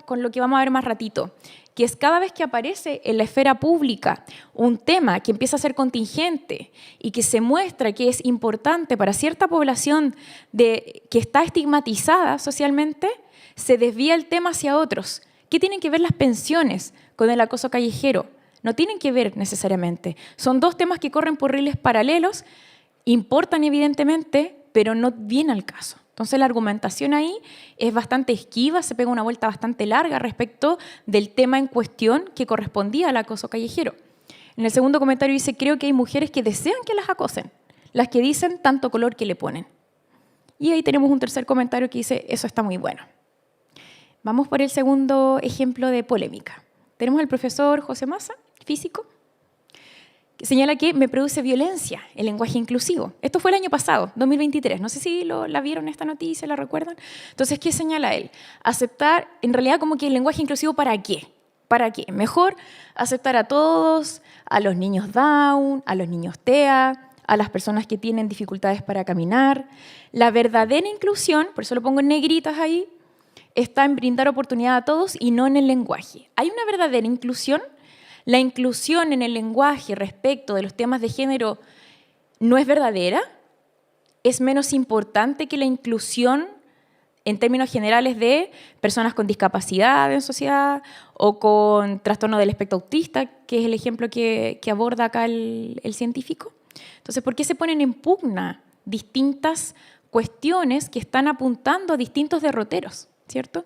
con lo que vamos a ver más ratito, que es cada vez que aparece en la esfera pública un tema que empieza a ser contingente y que se muestra que es importante para cierta población que está estigmatizada socialmente, se desvía el tema hacia otros. ¿Qué tienen que ver las pensiones con el acoso callejero? No tienen que ver necesariamente. Son dos temas que corren por riles paralelos, importan evidentemente, pero no viene al caso. Entonces la argumentación ahí es bastante esquiva, se pega una vuelta bastante larga respecto del tema en cuestión que correspondía al acoso callejero. En el segundo comentario dice, creo que hay mujeres que desean que las acosen, las que dicen tanto color que le ponen. Y ahí tenemos un tercer comentario que dice, eso está muy bueno. Vamos por el segundo ejemplo de polémica. Tenemos al profesor José Massa, físico, que señala que me produce violencia el lenguaje inclusivo. Esto fue el año pasado, 2023. No sé si la vieron esta noticia, la recuerdan. Entonces, ¿qué señala él? Aceptar, en realidad, como que el lenguaje inclusivo, ¿para qué? ¿Para qué? Mejor aceptar a todos, a los niños Down, a los niños TEA, a las personas que tienen dificultades para caminar. La verdadera inclusión, por eso lo pongo en negritas ahí, está en brindar oportunidad a todos y no en el lenguaje. ¿Hay una verdadera inclusión? ¿La inclusión en el lenguaje respecto de los temas de género no es verdadera? ¿Es menos importante que la inclusión en términos generales de personas con discapacidad en sociedad o con trastorno del espectro autista, que es el ejemplo que aborda acá el científico? Entonces, ¿por qué se ponen en pugna distintas cuestiones que están apuntando a distintos derroteros, ¿cierto?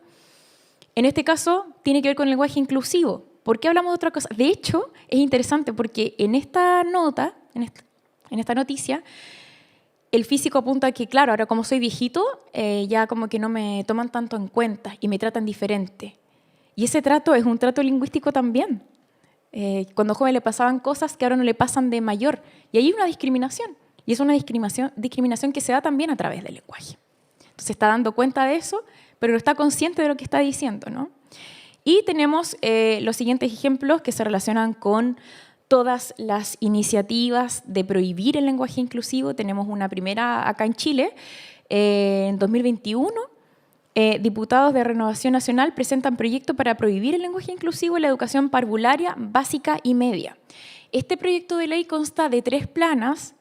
En este caso, tiene que ver con el lenguaje inclusivo. ¿Por qué hablamos de otra cosa? De hecho, es interesante porque en esta nota, en esta noticia, el físico apunta a que, claro, ahora como soy viejito, ya como que no me toman tanto en cuenta y me tratan diferente. Y ese trato es un trato lingüístico también. Cuando joven le pasaban cosas que ahora no le pasan de mayor. Y ahí hay una discriminación. Y es una discriminación que se da también a través del lenguaje. Entonces está dando cuenta de eso, pero no está consciente de lo que está diciendo, ¿no? Y tenemos los siguientes ejemplos que se relacionan con todas las iniciativas de prohibir el lenguaje inclusivo. Tenemos una primera acá en Chile. En 2021, diputados de Renovación Nacional presentan proyecto para prohibir el lenguaje inclusivo en la educación parvularia básica y media. Este proyecto de ley consta de 3 planas.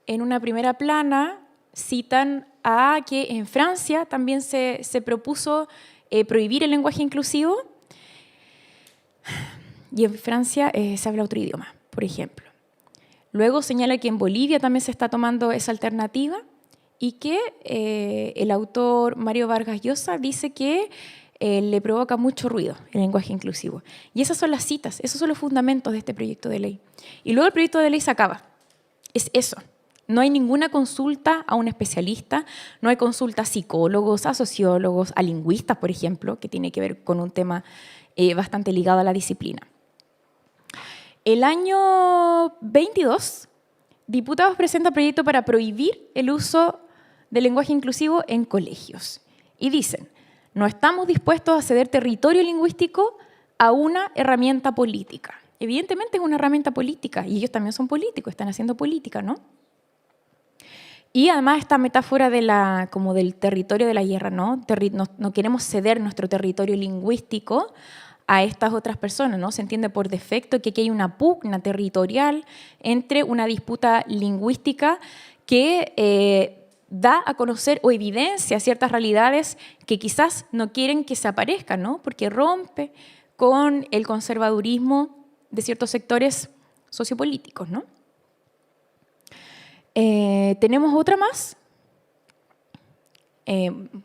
En una primera plana citan a que en Francia también se propuso prohibir el lenguaje inclusivo, y en Francia se habla otro idioma, por ejemplo. Luego señala que en Bolivia también se está tomando esa alternativa y que el autor Mario Vargas Llosa dice que le provoca mucho ruido el lenguaje inclusivo. Y esas son las citas, esos son los fundamentos de este proyecto de ley. Y luego el proyecto de ley se acaba. Es eso. No hay ninguna consulta a un especialista, no hay consulta a psicólogos, a sociólogos, a lingüistas, por ejemplo, que tiene que ver con un tema bastante ligado a la disciplina. El año 22, diputados presentan proyecto para prohibir el uso del lenguaje inclusivo en colegios. Y dicen, no estamos dispuestos a ceder territorio lingüístico a una herramienta política. Evidentemente es una herramienta política, y ellos también son políticos, están haciendo política, ¿no? Y además esta metáfora como del territorio de la guerra, ¿no? No queremos ceder nuestro territorio lingüístico a estas otras personas, ¿no? Se entiende por defecto que aquí hay una pugna territorial entre una disputa lingüística que da a conocer o evidencia ciertas realidades que quizás no quieren que se aparezcan, ¿no? Porque rompe con el conservadurismo de ciertos sectores sociopolíticos, ¿no? Tenemos otra más,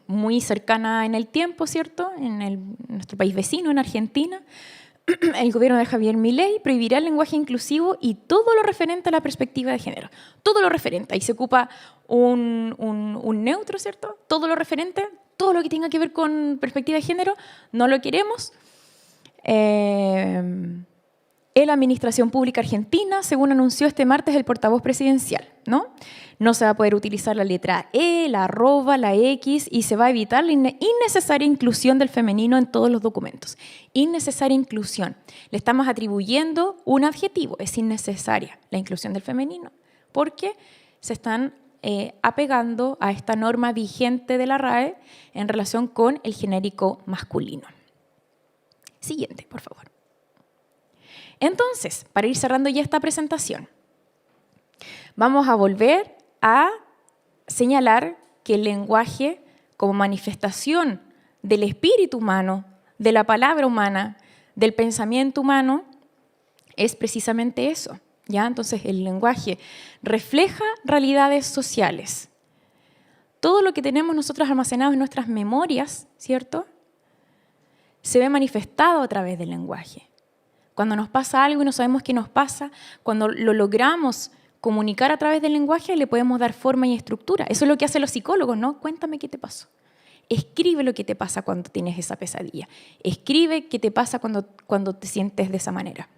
muy cercana en el tiempo, ¿cierto? En nuestro país vecino, en Argentina, el gobierno de Javier Milei prohibirá el lenguaje inclusivo y todo lo referente a la perspectiva de género. Todo lo referente, ahí se ocupa un neutro, ¿cierto? Todo lo referente, todo lo que tenga que ver con perspectiva de género, no lo queremos. en la Administración Pública Argentina, según anunció este martes el portavoz presidencial, ¿no? No se va a poder utilizar la letra E, la arroba, la X, y se va a evitar la innecesaria inclusión del femenino en todos los documentos. Innecesaria inclusión. Le estamos atribuyendo un adjetivo, es innecesaria la inclusión del femenino, porque se están apegando a esta norma vigente de la RAE en relación con el genérico masculino. Siguiente, por favor. Entonces, para ir cerrando ya esta presentación, vamos a volver a señalar que el lenguaje como manifestación del espíritu humano, de la palabra humana, del pensamiento humano, es precisamente eso, ¿ya? Entonces, el lenguaje refleja realidades sociales. Todo lo que tenemos nosotros almacenado en nuestras memorias, ¿cierto?, se ve manifestado a través del lenguaje. Cuando nos pasa algo y no sabemos qué nos pasa, cuando lo logramos comunicar a través del lenguaje, le podemos dar forma y estructura. Eso es lo que hacen los psicólogos, ¿no? Cuéntame qué te pasó. Escribe lo que te pasa cuando tienes esa pesadilla. Escribe qué te pasa cuando te sientes de esa manera.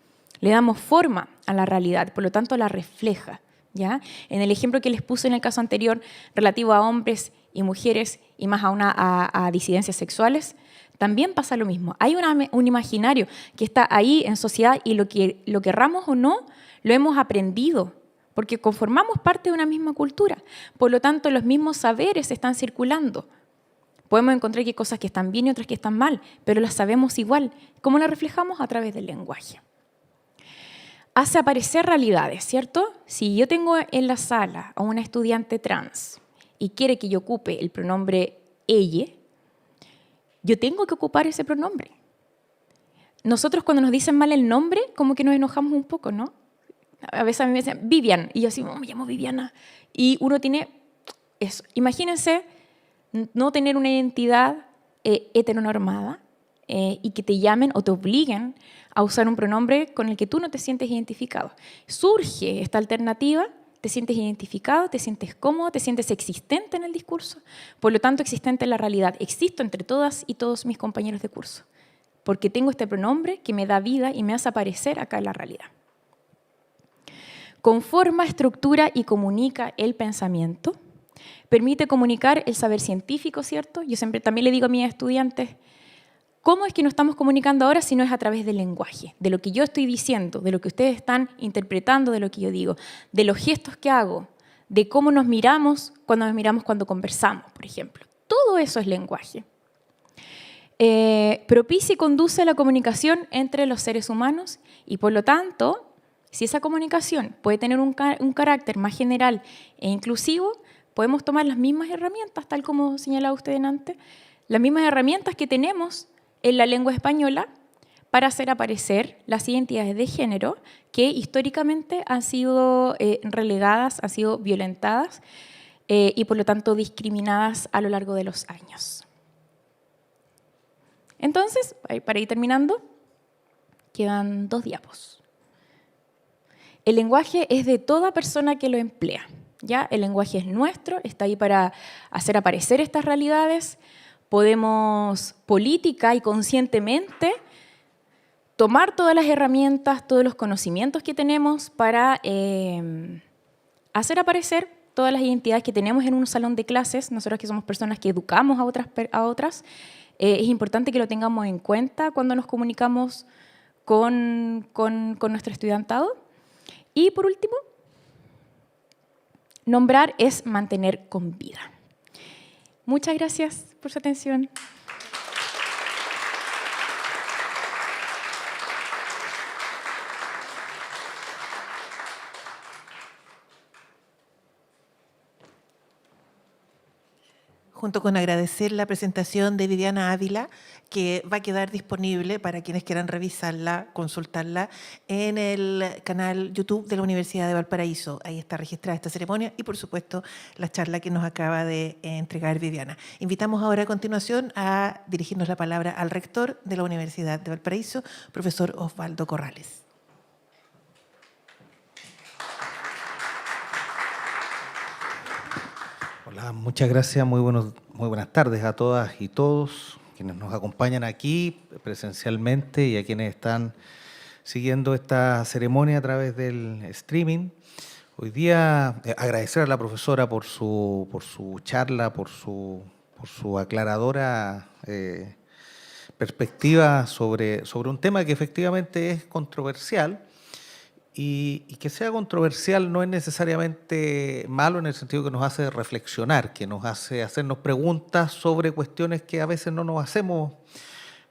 Le damos forma a la realidad, por lo tanto la refleja, ¿ya? En el ejemplo que les puse en el caso anterior, relativo a hombres y mujeres y más a disidencias sexuales, también pasa lo mismo. Hay un imaginario que está ahí en sociedad y lo querramos o no, lo hemos aprendido, porque conformamos parte de una misma cultura. Por lo tanto, los mismos saberes están circulando. Podemos encontrar que hay cosas que están bien y otras que están mal, pero las sabemos igual. ¿Cómo las reflejamos? A través del lenguaje. Hace aparecer realidades, ¿cierto? Si yo tengo en la sala a una estudiante trans y quiere que yo ocupe el pronombre ella, yo tengo que ocupar ese pronombre. Nosotros cuando nos dicen mal el nombre, como que nos enojamos un poco, ¿no? A veces a mí me dicen Vivian, y yo así, me llamo Viviana. Y uno tiene eso. Imagínense no tener una identidad heteronormada y que te llamen o te obliguen a usar un pronombre con el que tú no te sientes identificado. Surge esta alternativa, te sientes identificado, te sientes cómodo, te sientes existente en el discurso, por lo tanto existente en la realidad. Existo entre todas y todos mis compañeros de curso, porque tengo este pronombre que me da vida y me hace aparecer acá en la realidad. Conforma, estructura y comunica el pensamiento, permite comunicar el saber científico, ¿cierto? Yo siempre también le digo a mis estudiantes, ¿cómo es que nos estamos comunicando ahora si no es a través del lenguaje? De lo que yo estoy diciendo, de lo que ustedes están interpretando de lo que yo digo, de los gestos que hago, de cómo nos miramos cuando conversamos, por ejemplo. Todo eso es lenguaje. Propicia y conduce la comunicación entre los seres humanos y, por lo tanto, si esa comunicación puede tener un carácter más general e inclusivo, podemos tomar las mismas herramientas, tal como señalaba usted antes, las mismas herramientas que tenemos en la lengua española para hacer aparecer las identidades de género que históricamente han sido relegadas, han sido violentadas y por lo tanto discriminadas a lo largo de los años. Entonces, para ir terminando, quedan 2 diapos. El lenguaje es de toda persona que lo emplea, ¿ya? El lenguaje es nuestro, está ahí para hacer aparecer estas realidades. Podemos política y conscientemente tomar todas las herramientas, todos los conocimientos que tenemos para hacer aparecer todas las identidades que tenemos en un salón de clases. Nosotros que somos personas que educamos a otras, es importante que lo tengamos en cuenta cuando nos comunicamos con nuestro estudiantado. Y por último, nombrar es mantener con vida. Muchas gracias por su atención. Junto con agradecer la presentación de Viviana Ávila, que va a quedar disponible para quienes quieran revisarla, consultarla, en el canal YouTube de la Universidad de Valparaíso. Ahí está registrada esta ceremonia y, por supuesto, la charla que nos acaba de entregar Viviana. Invitamos ahora a continuación a dirigirnos la palabra al rector de la Universidad de Valparaíso, profesor Osvaldo Corrales. Hola, muchas gracias, muy buenas tardes a todas y todos quienes nos acompañan aquí presencialmente y a quienes están siguiendo esta ceremonia a través del streaming. Hoy día agradecer a la profesora por su charla, por su aclaradora perspectiva sobre un tema que efectivamente es controversial. Y que sea controversial no es necesariamente malo en el sentido que nos hace reflexionar, que nos hace hacernos preguntas sobre cuestiones que a veces no nos hacemos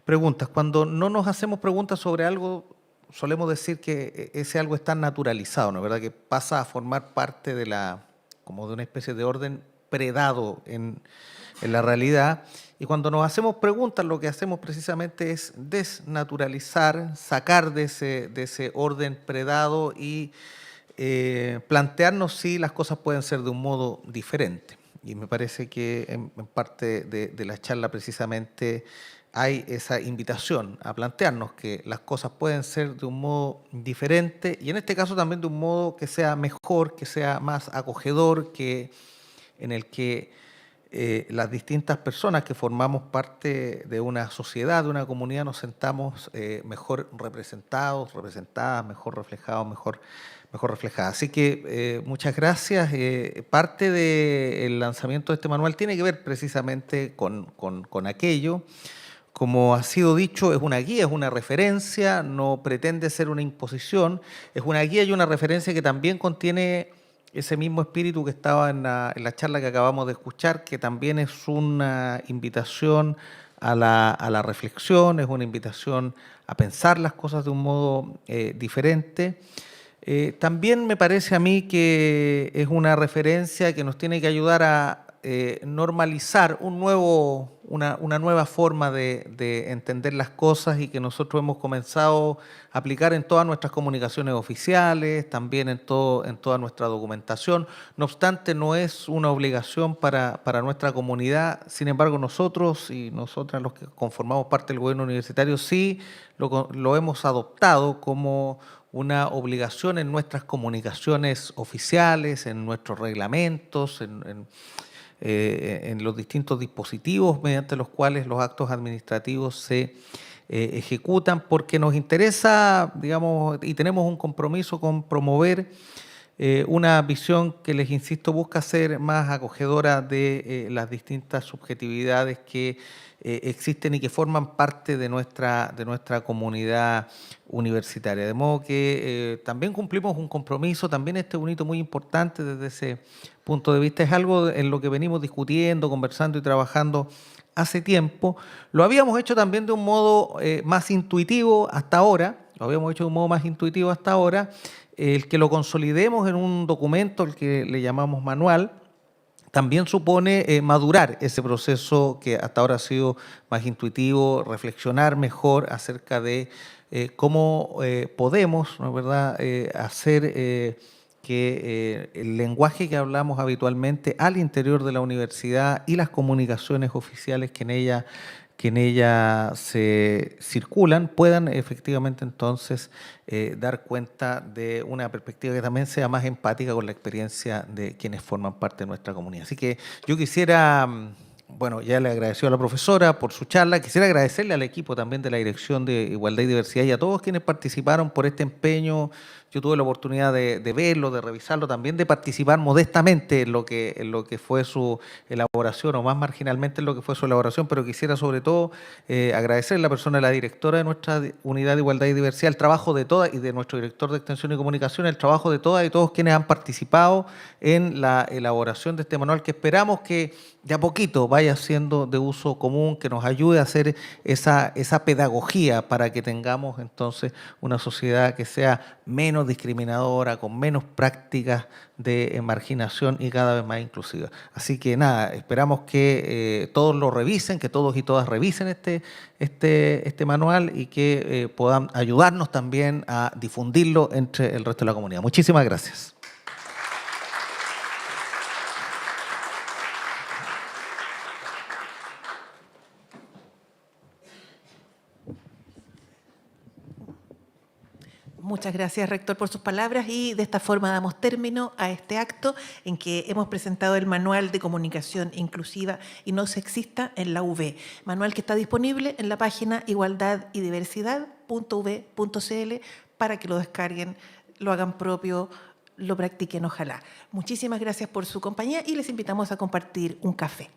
preguntas. Cuando no nos hacemos preguntas sobre algo, solemos decir que ese algo está naturalizado, ¿no es verdad? Que pasa a formar parte como de una especie de orden predado en la realidad. Y cuando nos hacemos preguntas, lo que hacemos precisamente es desnaturalizar, sacar de ese orden predado y plantearnos si las cosas pueden ser de un modo diferente. Y me parece que en parte de la charla precisamente hay esa invitación a plantearnos que las cosas pueden ser de un modo diferente y en este caso también de un modo que sea mejor, que sea más acogedor, en el que las distintas personas que formamos parte de una sociedad, de una comunidad, nos sentamos mejor representadas, mejor reflejados, mejor reflejadas. Así que muchas gracias. Parte del lanzamiento de este manual tiene que ver precisamente con aquello. Como ha sido dicho, es una guía, es una referencia, no pretende ser una imposición, es una guía y una referencia que también contiene ese mismo espíritu que estaba en la charla que acabamos de escuchar, que también es una invitación a la reflexión, es una invitación a pensar las cosas de un modo diferente. También me parece a mí que es una referencia que nos tiene que ayudar a normalizar una nueva forma de entender las cosas y que nosotros hemos comenzado a aplicar en todas nuestras comunicaciones oficiales, también en toda nuestra documentación. No obstante, no es una obligación para nuestra comunidad. Sin embargo, nosotros y nosotras, los que conformamos parte del gobierno universitario, sí lo hemos adoptado como una obligación en nuestras comunicaciones oficiales, en nuestros reglamentos, en los distintos dispositivos mediante los cuales los actos administrativos se ejecutan, porque nos interesa, digamos, y tenemos un compromiso con promover una visión que, les insisto, busca ser más acogedora de las distintas subjetividades que existen y que forman parte de nuestra comunidad universitaria. De modo que también cumplimos un compromiso, también este es un hito muy importante desde ese punto de vista. Es algo en lo que venimos discutiendo, conversando y trabajando hace tiempo. Lo habíamos hecho también de un modo más intuitivo hasta ahora, el que lo consolidemos en un documento, el que le llamamos manual, también supone madurar ese proceso que hasta ahora ha sido más intuitivo, reflexionar mejor acerca de cómo podemos, ¿no es verdad?, hacer que el lenguaje que hablamos habitualmente al interior de la universidad y las comunicaciones oficiales que en ella se circulan puedan efectivamente entonces dar cuenta de una perspectiva que también sea más empática con la experiencia de quienes forman parte de nuestra comunidad. Así que yo quisiera, bueno, ya le agradeció a la profesora por su charla, quisiera agradecerle al equipo también de la Dirección de Igualdad y Diversidad y a todos quienes participaron por este empeño. Yo tuve la oportunidad de verlo, de revisarlo, también de participar modestamente en lo que fue su elaboración, o más marginalmente en lo que fue su elaboración, pero quisiera sobre todo agradecer a la persona de la directora de nuestra Unidad de Igualdad y Diversidad, el trabajo de todas, y de nuestro director de Extensión y Comunicación, el trabajo de todas y todos quienes han participado en la elaboración de este manual, que esperamos que de a poquito vaya siendo de uso común, que nos ayude a hacer esa pedagogía para que tengamos entonces una sociedad que sea menos discriminadora, con menos prácticas de marginación y cada vez más inclusiva. Así que nada, esperamos que todos lo revisen, que todos y todas revisen este manual y que puedan ayudarnos también a difundirlo entre el resto de la comunidad. Muchísimas gracias. Muchas gracias, rector, por sus palabras, y de esta forma damos término a este acto en que hemos presentado el Manual de Comunicación Inclusiva y No Sexista en la UV, manual que está disponible en la página igualdadydiversidad.uv.cl para que lo descarguen, lo hagan propio, lo practiquen, ojalá. Muchísimas gracias por su compañía y les invitamos a compartir un café.